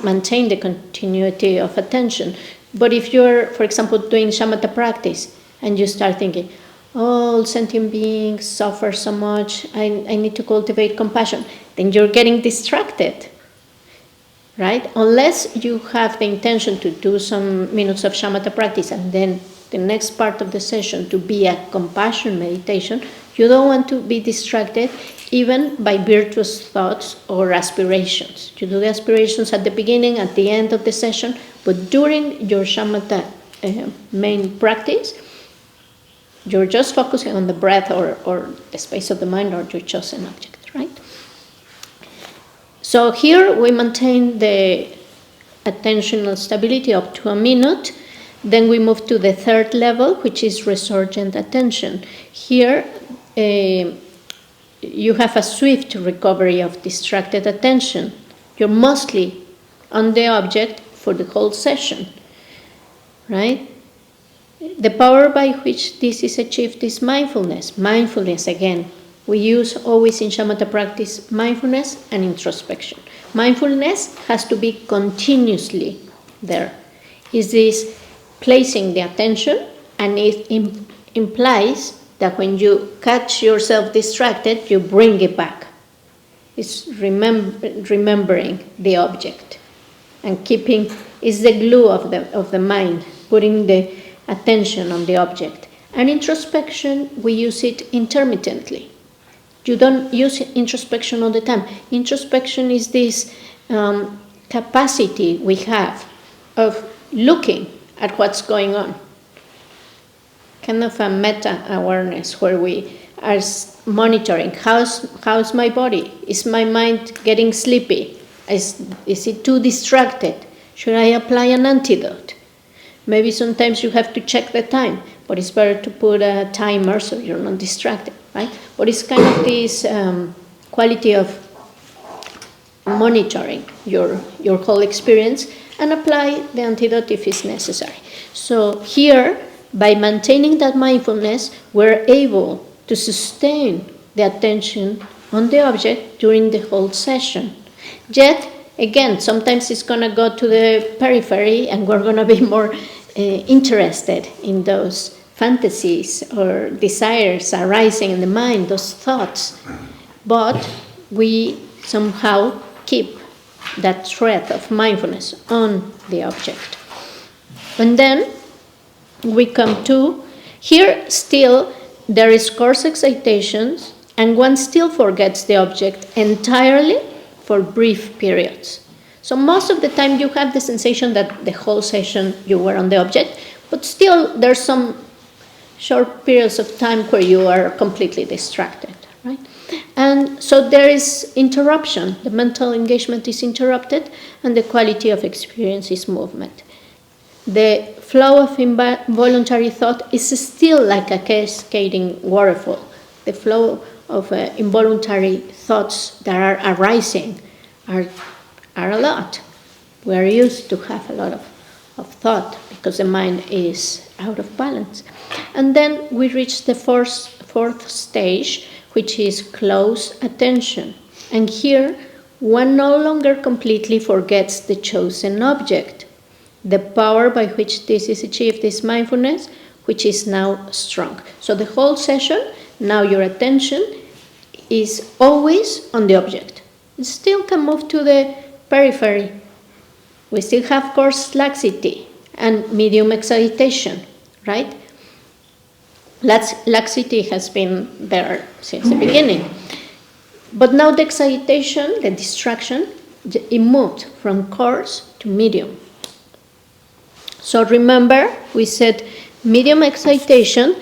maintain the continuity of attention. But if you're, for example, doing shamatha practice and you start thinking, all sentient beings suffer so much, I need to cultivate compassion, then you're getting distracted, right? Unless you have the intention to do some minutes of shamatha practice and then the next part of the session to be a compassion meditation, you don't want to be distracted even by virtuous thoughts or aspirations. You do the aspirations at the beginning, at the end of the session, but during your shamatha main practice, you're just focusing on the breath or the space of the mind or your chosen object, right? So here we maintain the attentional stability up to a minute. Then we move to the third level, which is resurgent attention. Here you have a swift recovery of distracted attention. You're mostly on the object for the whole session, right? The power by which this is achieved is mindfulness. Mindfulness, again, we use always in shamatha practice mindfulness and introspection. Mindfulness has to be continuously there. Is this placing the attention, and it implies that when you catch yourself distracted, you bring it back. It's remembering the object and keeping is the glue of the mind, putting the attention on the object. And introspection, we use it intermittently. You don't use introspection all the time. Introspection is this capacity we have of looking at what's going on. Kind of a meta-awareness where we are monitoring how's my body? Is my mind getting sleepy? Is it too distracted? Should I apply an antidote? Maybe sometimes you have to check the time, but it's better to put a timer so you're not distracted, right? But it's kind of this quality of monitoring your whole experience, and apply the antidote if it's necessary. So here, by maintaining that mindfulness, we're able to sustain the attention on the object during the whole session. Yet, again, sometimes it's going to go to the periphery and we're going to be more interested in those fantasies or desires arising in the mind, those thoughts. But we somehow keep that thread of mindfulness on the object. And then we come to, here still there is coarse excitations, and one still forgets the object entirely for brief periods. So most of the time you have the sensation that the whole session you were on the object, but still there's some short periods of time where you are completely distracted, right? And so there is interruption. The mental engagement is interrupted, and the quality of experience is movement. The flow of involuntary thought is still like a cascading waterfall. The flow of involuntary thoughts that are arising are a lot. We're used to have a lot of thought because the mind is out of balance. And then we reach the fourth stage, which is close attention. And here, one no longer completely forgets the chosen object. The power by which this is achieved is mindfulness, which is now strong. So the whole session, now your attention is always on the object. It still can move to the periphery. We still have coarse laxity and medium excitation, right? Laxity has been there since the beginning. But now the excitation, the distraction, it moved from coarse to medium. So remember, we said medium excitation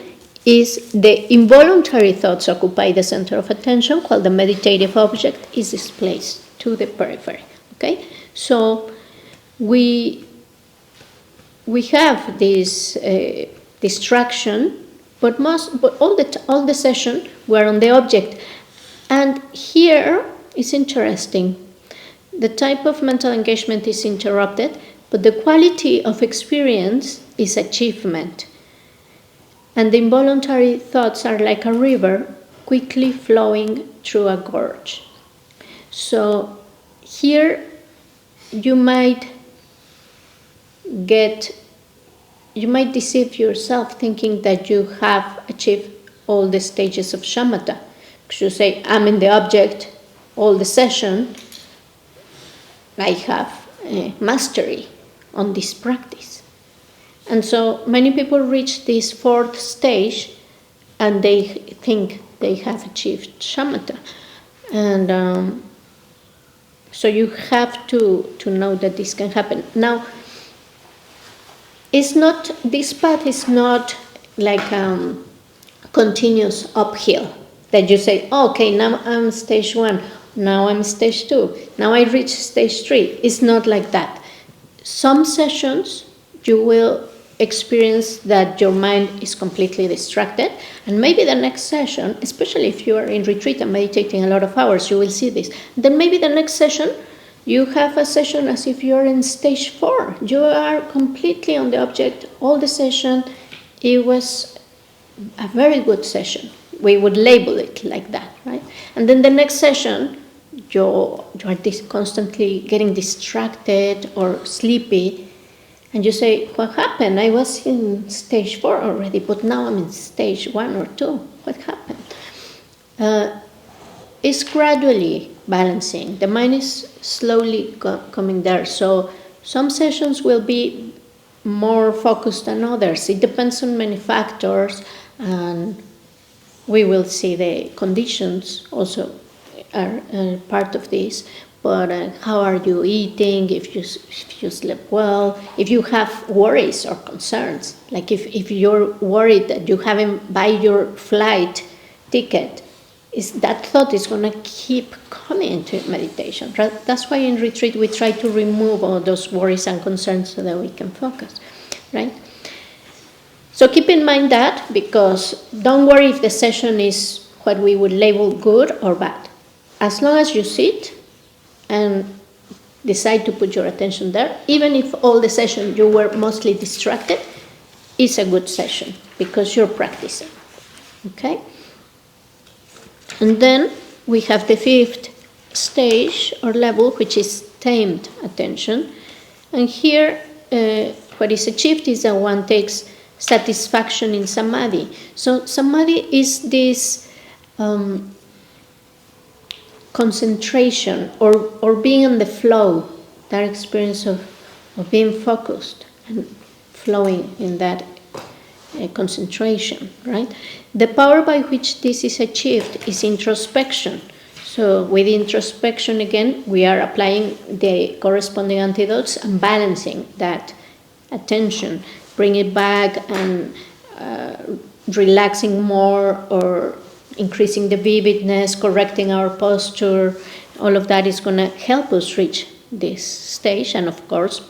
is the involuntary thoughts occupy the center of attention, while the meditative object is displaced to the periphery. Okay? So we have this distraction, but all the session we're on the object. And here is interesting. The type of mental engagement is interrupted, but the quality of experience is achievement. And the involuntary thoughts are like a river quickly flowing through a gorge. So here you might deceive yourself thinking that you have achieved all the stages of shamatha. Because you say, I'm in the object all the session, I have mastery on this practice. And so many people reach this fourth stage and they think they have achieved shamatha. And so you have to know that this can happen. Now, this path is not like continuous uphill that you say, oh, okay, now I'm stage 1, now I'm stage 2, now I reach stage 3. It's not like that. Some sessions you will experience that your mind is completely distracted, and maybe the next session, especially if you are in retreat and meditating a lot of hours, you will see this. Then maybe the next session you have a session as if you're in stage 4. You are completely on the object all the session. It was a very good session. We would label it like that, right? And then the next session, you are constantly getting distracted or sleepy, and you say, what happened? I was in stage 4 already, but now I'm in stage 1 or 2. What happened? It's gradually balancing. The mind is slowly coming there. So some sessions will be more focused than others. It depends on many factors, and we will see the conditions also are part of this. But how are you eating, if you sleep well, if you have worries or concerns, like if you're worried that you haven't buy your flight ticket, that thought is going to keep coming into meditation. Right? That's why in retreat we try to remove all those worries and concerns so that we can focus, right? So keep in mind that, because don't worry if the session is what we would label good or bad. as long as you sit and decide to put your attention there, even if all the session you were mostly distracted, it's a good session because you're practicing. Okay? And then we have the fifth stage or level, which is tamed attention. And here, what is achieved is that one takes satisfaction in samadhi. So samadhi is this concentration or being in the flow, that experience of being focused and flowing in that concentration, right? The power by which this is achieved is introspection. So with introspection, again, we are applying the corresponding antidotes and balancing that attention, bring it back and relaxing more or increasing the vividness, correcting our posture. All of that is going to help us reach this stage, and of course,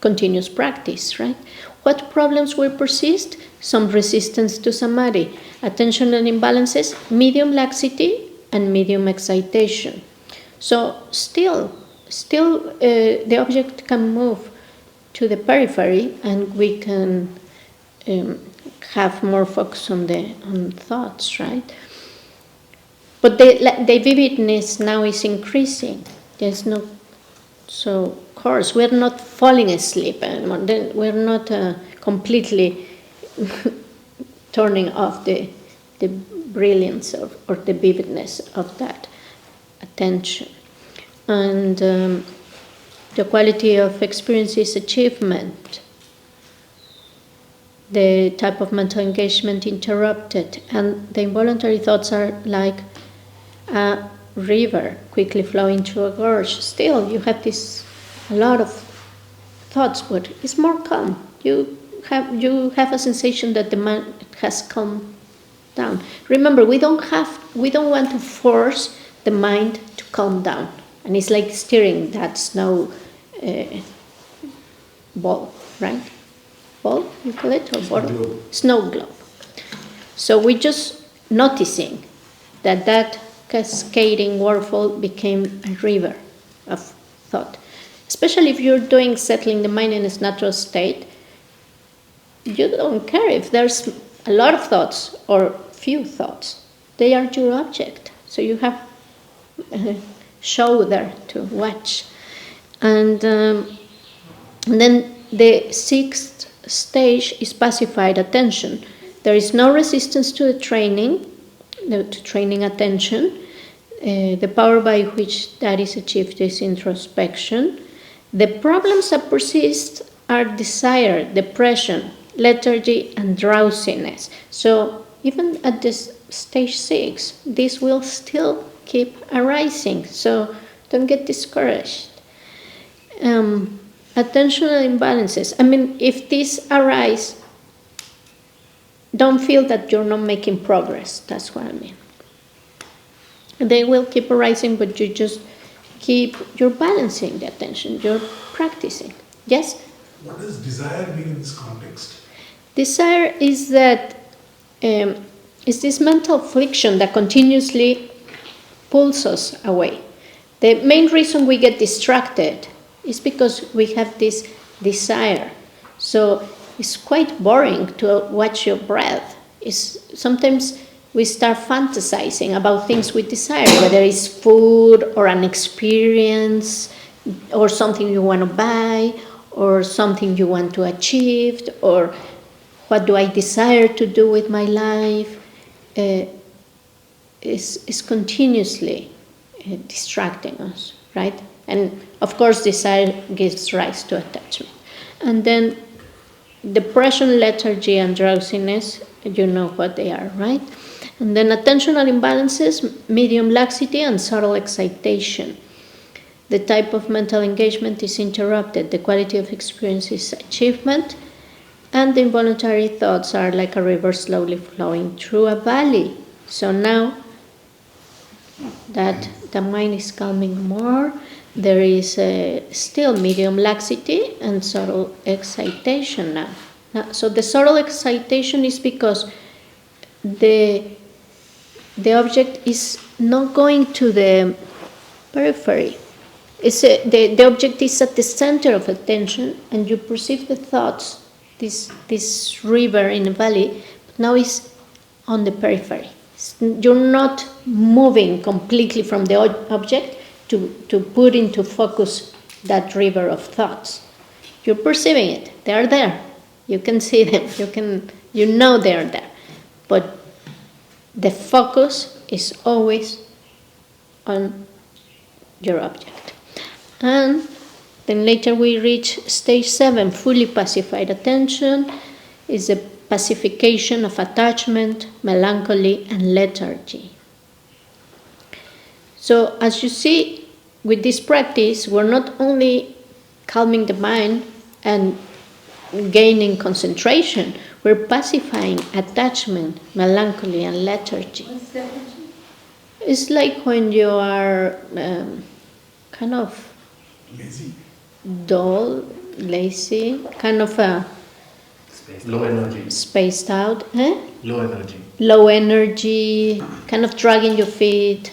continuous practice, right? What problems will persist? Some resistance to samadhi, attentional imbalances, medium laxity, and medium excitation. So still the object can move to the periphery, and we can have more focus on thoughts, right? But the vividness now is increasing. There's no, so of course we're not falling asleep anymore. We're not completely turning off the brilliance or the vividness of that attention. And the quality of experience is achievement. The type of mental engagement interrupted, and the involuntary thoughts are like a river quickly flowing through a gorge. Still, you have a lot of thoughts, but it's more calm. You have a sensation that the mind has calmed down. Remember, we don't want to force the mind to calm down, and it's like steering that snow ball, right? Ball, you call it, or bottle? Snow globe. So we're just noticing that cascading waterfall became a river of thought. Especially if you're doing settling the mind in its natural state, you don't care if there's a lot of thoughts or few thoughts. They are your object. So you have a show there to watch. And then the sixth stage is pacified attention. There is no resistance to the training attention. The power by which that is achieved is introspection. The problems that persist are desire, depression, lethargy, and drowsiness. So even at this stage 6, this will still keep arising. So don't get discouraged. Attentional imbalances. I mean, if these arise, don't feel that you're not making progress. That's what I mean. They will keep arising, but you just you're balancing the attention, you're practicing. Yes? What does desire mean in this context? Desire is that, is this mental affliction that continuously pulls us away. The main reason we get distracted is because we have this desire. So it's quite boring to watch your breath. Sometimes we start fantasizing about things we desire, whether it's food or an experience or something you want to buy or something you want to achieve, or what do I desire to do with my life. Is continuously distracting us, right? And of course, desire gives rise to attachment. And then depression, lethargy, and drowsiness, you know what they are, right? And then attentional imbalances, medium laxity, and subtle excitation. The type of mental engagement is interrupted. The quality of experience is achievement. And the involuntary thoughts are like a river slowly flowing through a valley. So now that the mind is calming more, there is still medium laxity and subtle excitation now. So the subtle excitation is because the object is not going to the periphery. The object is at the center of attention, and you perceive the thoughts, this river in a valley, but now it's on the periphery. You're not moving completely from the object to put into focus that river of thoughts. You're perceiving it. They are there. You can see them. You know they are there. But the focus is always on your object. And then later we reach stage 7, fully pacified attention, is the pacification of attachment, melancholy, and lethargy. So as you see, with this practice, we're not only calming the mind and gaining concentration, we're pacifying attachment, melancholy, and lethargy. What's that? It's like when you are kind of Lazy. dull, lazy, kind of Low energy. spaced out, Low energy. low energy, kind of dragging your feet,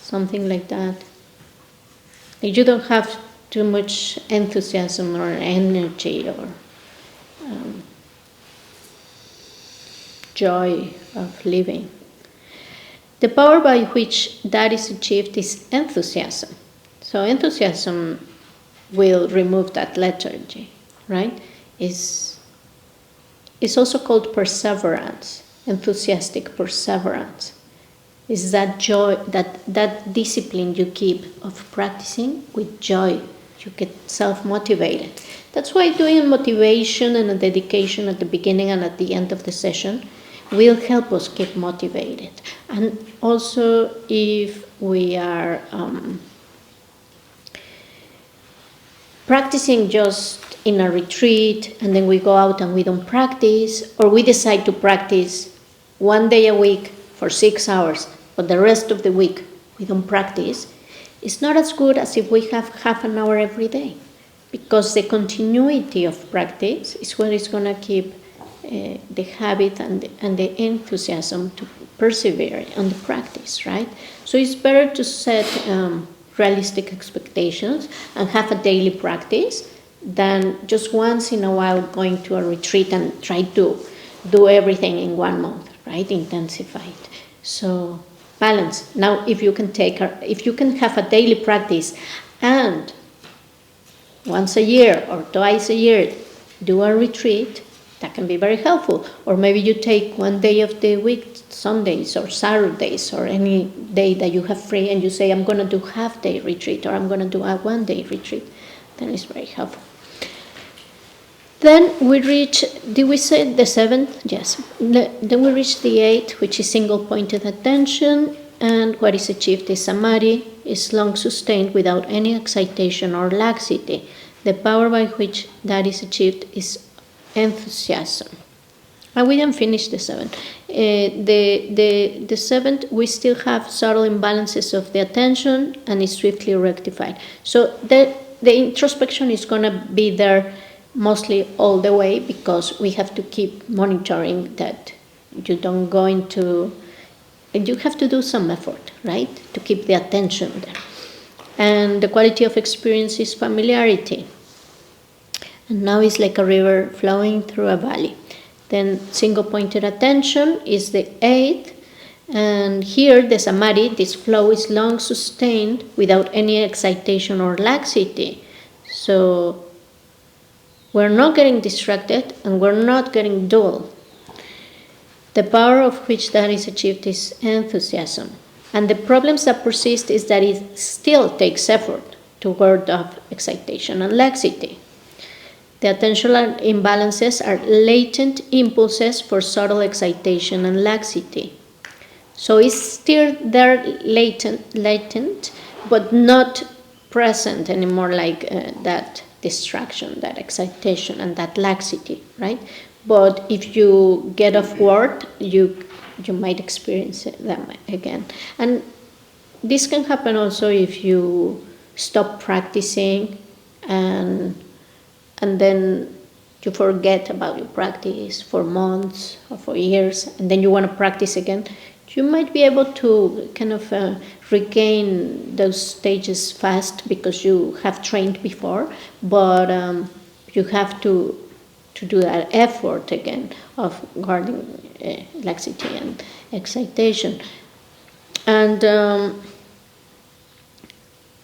something like that. You don't have too much enthusiasm or energy or joy of living. The power by which that is achieved is enthusiasm. So enthusiasm will remove that lethargy, right? It's also called perseverance, enthusiastic perseverance. Is that joy, that discipline you keep of practicing with joy. You get self-motivated. That's why doing motivation and a dedication at the beginning and at the end of the session will help us keep motivated. And also if we are practicing just in a retreat and then we go out and we don't practice, or we decide to practice 1 day a week for 6 hours, but the rest of the week we don't practice, it's not as good as if we have half an hour every day, because the continuity of practice is what is going to keep the habit and the enthusiasm to persevere on the practice, right? So it's better to set realistic expectations and have a daily practice than just once in a while going to a retreat and try to do everything in 1 month, right? Intensify it. So balance. Now, if you can have a daily practice and once a year or twice a year do a retreat, that can be very helpful. Or maybe you take 1 day of the week, Sundays or Saturdays or any day that you have free, and you say, I'm going to do half-day retreat or I'm going to do a 1-day retreat. Then it's very helpful. Then we reach, did we say the 7th? Yes. Then we reach the 8th, which is single-pointed attention, and what is achieved is samadhi, is long sustained without any excitation or laxity. The power by which that is achieved is enthusiasm. And we didn't finish the 7th. The 7th, we still have subtle imbalances of the attention and is swiftly rectified. So the introspection is going to be there mostly all the way, because we have to keep monitoring that you don't go into, and you have to do some effort, right, to keep the attention there. And the quality of experience is familiarity. And now it's like a river flowing through a valley. Then single-pointed attention is the 8th. And here the samadhi, this flow is long sustained without any excitation or laxity. So we're not getting distracted and we're not getting dull. The power of which that is achieved is enthusiasm. And the problems that persist is that it still takes effort to ward off excitation and laxity. The attentional imbalances are latent impulses for subtle excitation and laxity. So it's still there latent, but not present anymore, like that distraction, that excitation, and that laxity, right? But if you get off guard, you might experience them again. And this can happen also if you stop practicing and then you forget about your practice for months or for years, and then you want to practice again. You might be able to kind of regain those stages fast because you have trained before, but you have to do that effort again of guarding laxity and excitation. And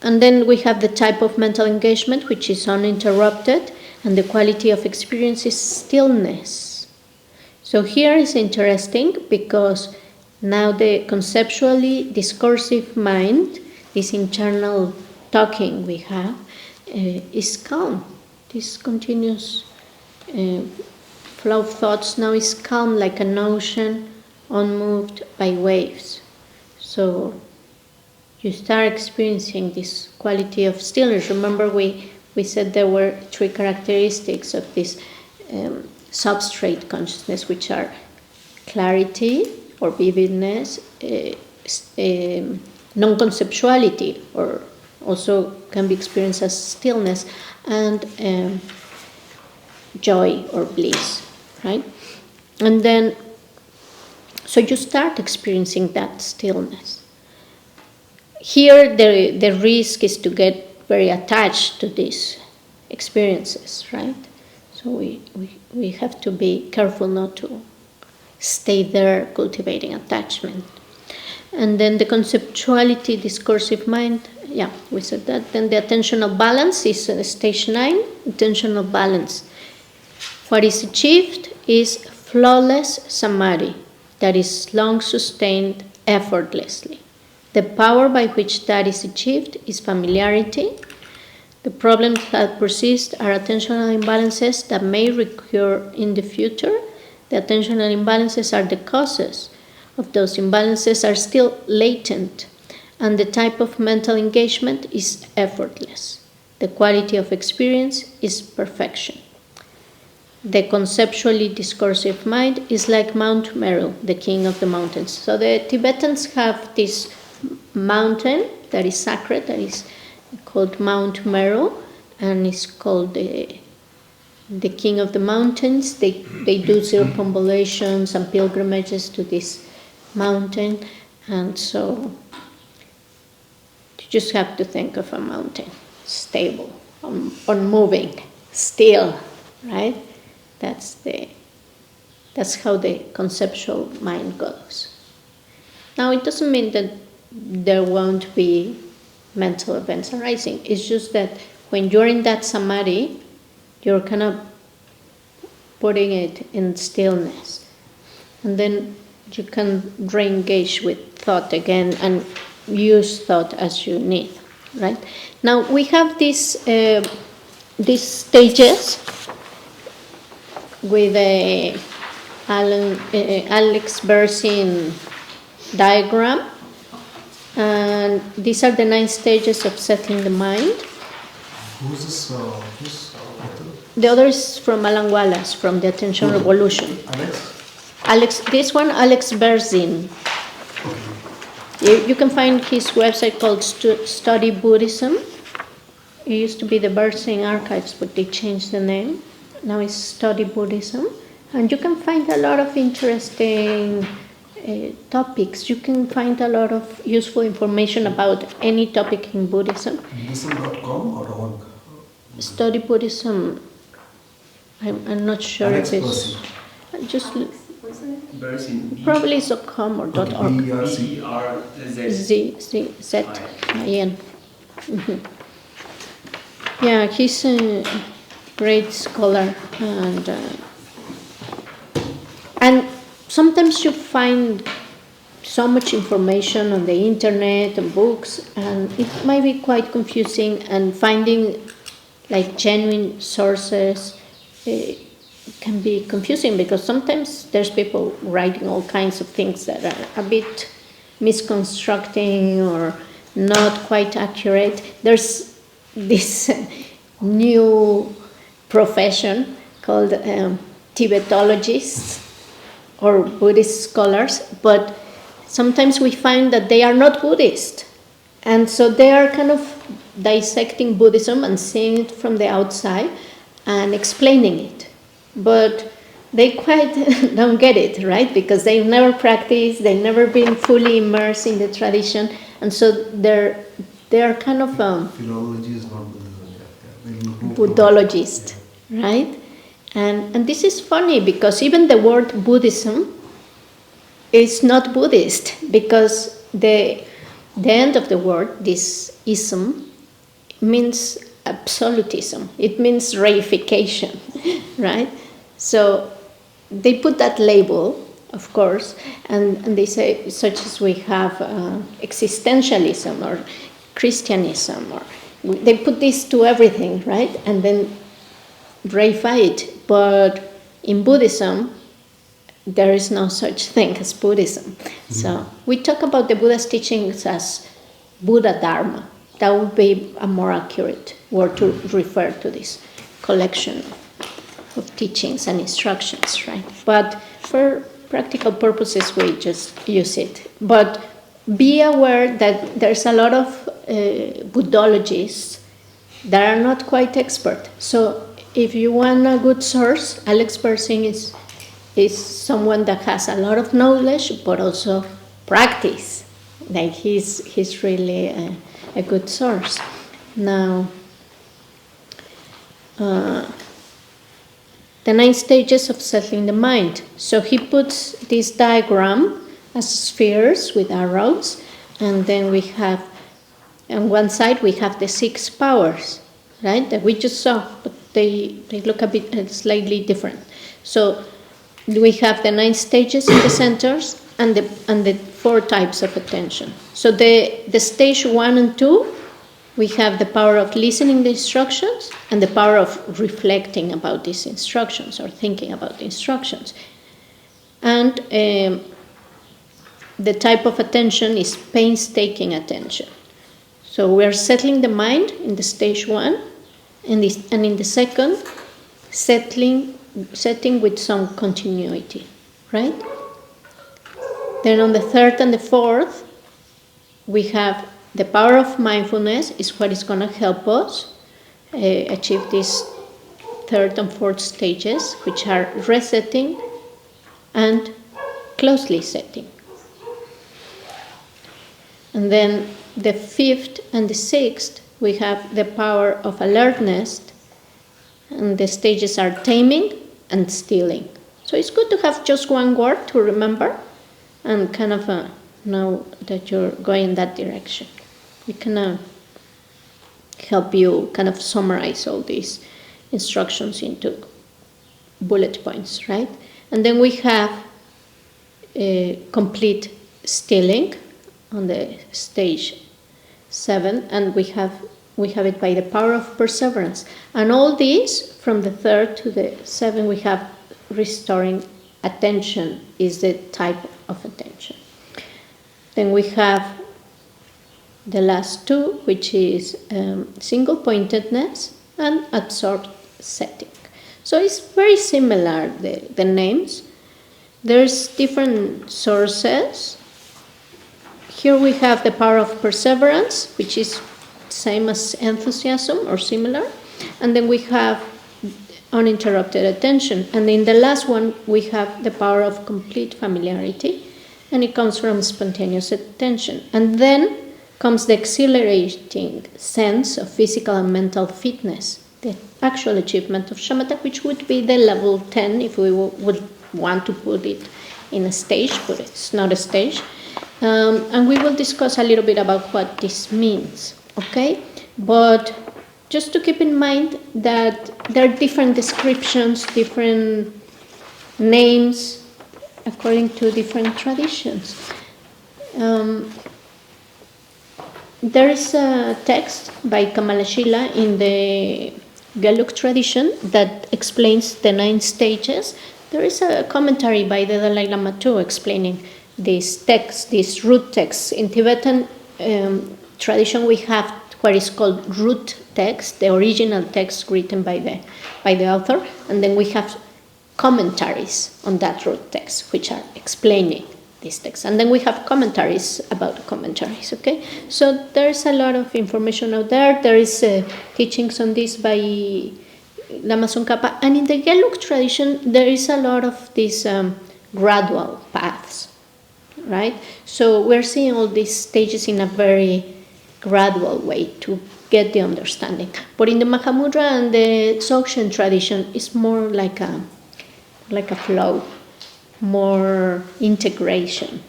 then we have the type of mental engagement which is uninterrupted, and the quality of experience is stillness. So here is interesting because now the conceptually discursive mind, this internal talking we have, is calm. This continuous flow of thoughts now is calm like an ocean unmoved by waves. So you start experiencing this quality of stillness. Remember we said there were three characteristics of this substrate consciousness, which are clarity or vividness, non-conceptuality, or also can be experienced as stillness, and joy or bliss, right? And then, so you start experiencing that stillness. Here, the risk is to get very attached to these experiences, right? So we have to be careful not to stay there cultivating attachment. And then the conceptuality, discursive mind, yeah, we said that. Then the attentional balance is stage 9, attentional balance. What is achieved is flawless samadhi, that is long sustained effortlessly. The power by which that is achieved is familiarity. The problems that persist are attentional imbalances that may recur in the future. The attentional imbalances are the causes of those imbalances are still latent, and the type of mental engagement is effortless. The quality of experience is perfection. The conceptually discursive mind is like Mount Meru, the king of the mountains. So the Tibetans have this mountain that is sacred, that is called Mount Meru, and it's called the king of the mountains. They do circumambulations and pilgrimages to this mountain, and so you just have to think of a mountain, stable, unmoving, still, right? That's how the conceptual mind goes. Now, it doesn't mean that there won't be mental events arising. It's just that when you're in that samadhi, you're kind of putting it in stillness. And then you can re-engage with thought again and use thought as you need, right? Now, we have these stages with Alex Bersin diagram. And these are the 9 stages of settling the mind. Who's this? The other is from Alan Wallace, from the Attention Revolution. Alex, Alex Berzin. You can find his website called Study Buddhism. It used to be the Berzin Archives, but they changed the name. Now it's Study Buddhism. And you can find a lot of interesting topics. You can find a lot of useful information about any topic in Buddhism. Buddhism.com or .org? Study Buddhism, I'm not sure Alex if it's... Bersin. Just Bersin. probably it's .com or .org. B-E-R-Z. Z-Z-Z-I-N. Yeah, he's a great scholar, and sometimes you find so much information on the internet and books, and it might be quite confusing, and finding like genuine sources can be confusing because sometimes there's people writing all kinds of things that are a bit misconstructing or not quite accurate. There's this new profession called Tibetologists or Buddhist scholars, but sometimes we find that they are not Buddhist. And so they are kind of dissecting Buddhism and seeing it from the outside and explaining it. But they quite don't get it, right? Because they've never practiced, they've never been fully immersed in the tradition, and so they're kind of Philology is not Buddhism. Yeah. Buddhologist, right? And this is funny because even the word Buddhism is not Buddhist, because the end of the word, this ism, means absolutism. It means reification, right? So they put that label, of course, and they say, such as we have existentialism or Christianism, or they put this to everything, right? And then reify it. But in Buddhism, there is no such thing as Buddhism. So we talk about the Buddha's teachings as Buddha Dharma. That would be a more accurate word to refer to this collection of teachings and instructions, right? But for practical purposes, we just use it. But be aware that there's a lot of Buddhologists that are not quite expert. So if you want a good source, Alex Persing is someone that has a lot of knowledge, but also practice. Like he's really a good source. Now, the 9 stages of settling the mind. So he puts this diagram as spheres with arrows, and then we have, on one side we have the 6 powers, right, that we just saw, but they look a bit slightly different. So we have the 9 stages in the centers and the 4 types of attention. So the stage 1 and 2, we have the power of listening the instructions and the power of reflecting about these instructions or thinking about the instructions. And the type of attention is painstaking attention. So we are settling the mind in the stage 1, and in the second, setting with some continuity, right? Then on the third and the fourth, we have the power of mindfulness is what is going to help us achieve these third and fourth stages, which are resetting and closely setting. And then the fifth and the sixth, we have the power of alertness, and the stages are taming and stilling. So it's good to have just one word to remember and kind of know that you're going in that direction. We can help you kind of summarize all these instructions into bullet points, right? And then we have a complete stilling on the stage 7, and we have it by the power of perseverance. And all these, from the 3rd to the 7, we have restoring attention is the type of attention. Then we have the last 2, which is single pointedness and absorbed setting. So it's very similar, the names. There's different sources. Here we have the power of perseverance, which is same as enthusiasm or similar. And then we have uninterrupted attention. And in the last one, we have the power of complete familiarity, and it comes from spontaneous attention. And then comes the exhilarating sense of physical and mental fitness, the actual achievement of Shamatha, which would be the level 10 if we would want to put it in a stage, but it's not a stage. And we will discuss a little bit about what this means, okay? But just to keep in mind that there are different descriptions, different names, according to different traditions. There is a text by Kamalashila in the Gelug tradition that explains the 9 stages. There is a commentary by the Dalai Lama too explaining this text, this root text. In Tibetan tradition, we have what is called root text, the original text written by the author, and then we have commentaries on that root text, which are explaining this text. And then we have commentaries about the commentaries, okay? So there's a lot of information out there. There is teachings on this by Lama Tsongkhapa. And in the Gelug tradition, there is a lot of these gradual paths, right? So we're seeing all these stages in a very gradual way to get the understanding. But in the Mahamudra and the Dzogchen tradition, it's more like a flow, more integration,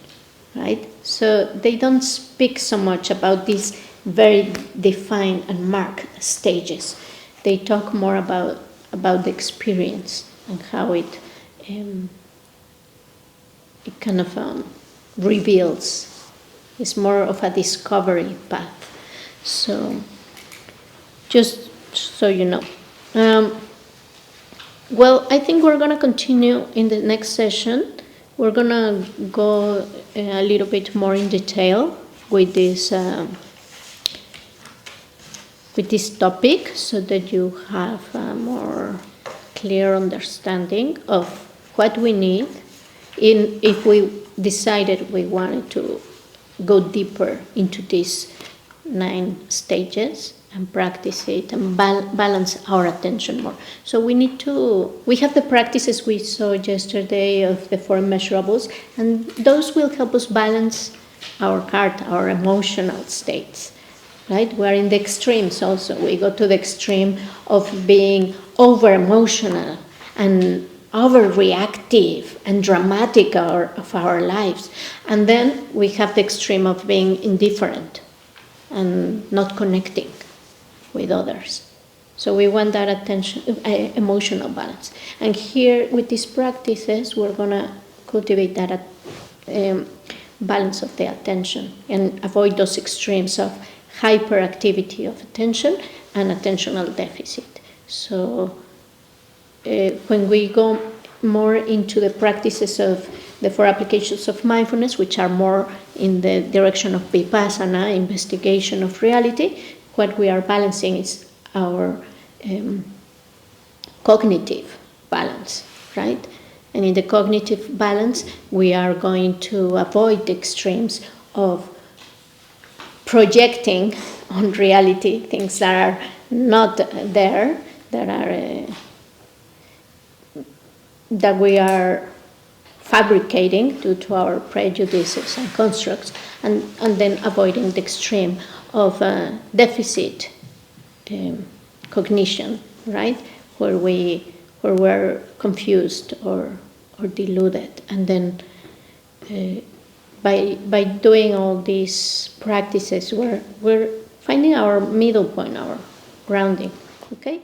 right? So they don't speak so much about these very defined and marked stages. They talk more about the experience and how it kind of reveals. It's more of a discovery path. So, just so you know. Well, I think we're going to continue in the next session. We're going to go a little bit more in detail with this topic, so that you have a more clear understanding of what we need if we decided we wanted to go deeper into these 9 stages and practice it and balance our attention more. So we have the practices we saw yesterday of the 4 immeasurables, and those will help us balance our heart, our emotional states, right? We're in the extremes also. We go to the extreme of being over-emotional and overreactive and dramatic of our lives. And then we have the extreme of being indifferent and not connecting with others. So we want that emotional balance. And here with these practices, we're going to cultivate that balance of the attention and avoid those extremes of hyperactivity of attention and attentional deficit. So when we go more into the practices of the 4 applications of mindfulness, which are more in the direction of vipassana, investigation of reality, what we are balancing is our cognitive balance, right? And in the cognitive balance, we are going to avoid the extremes of projecting on reality things that are not there, that we are fabricating due to our prejudices and constructs, and then avoiding the extreme of deficit cognition, right? Where we're confused or deluded, and then by doing all these practices, we're finding our middle point, our grounding. Okay.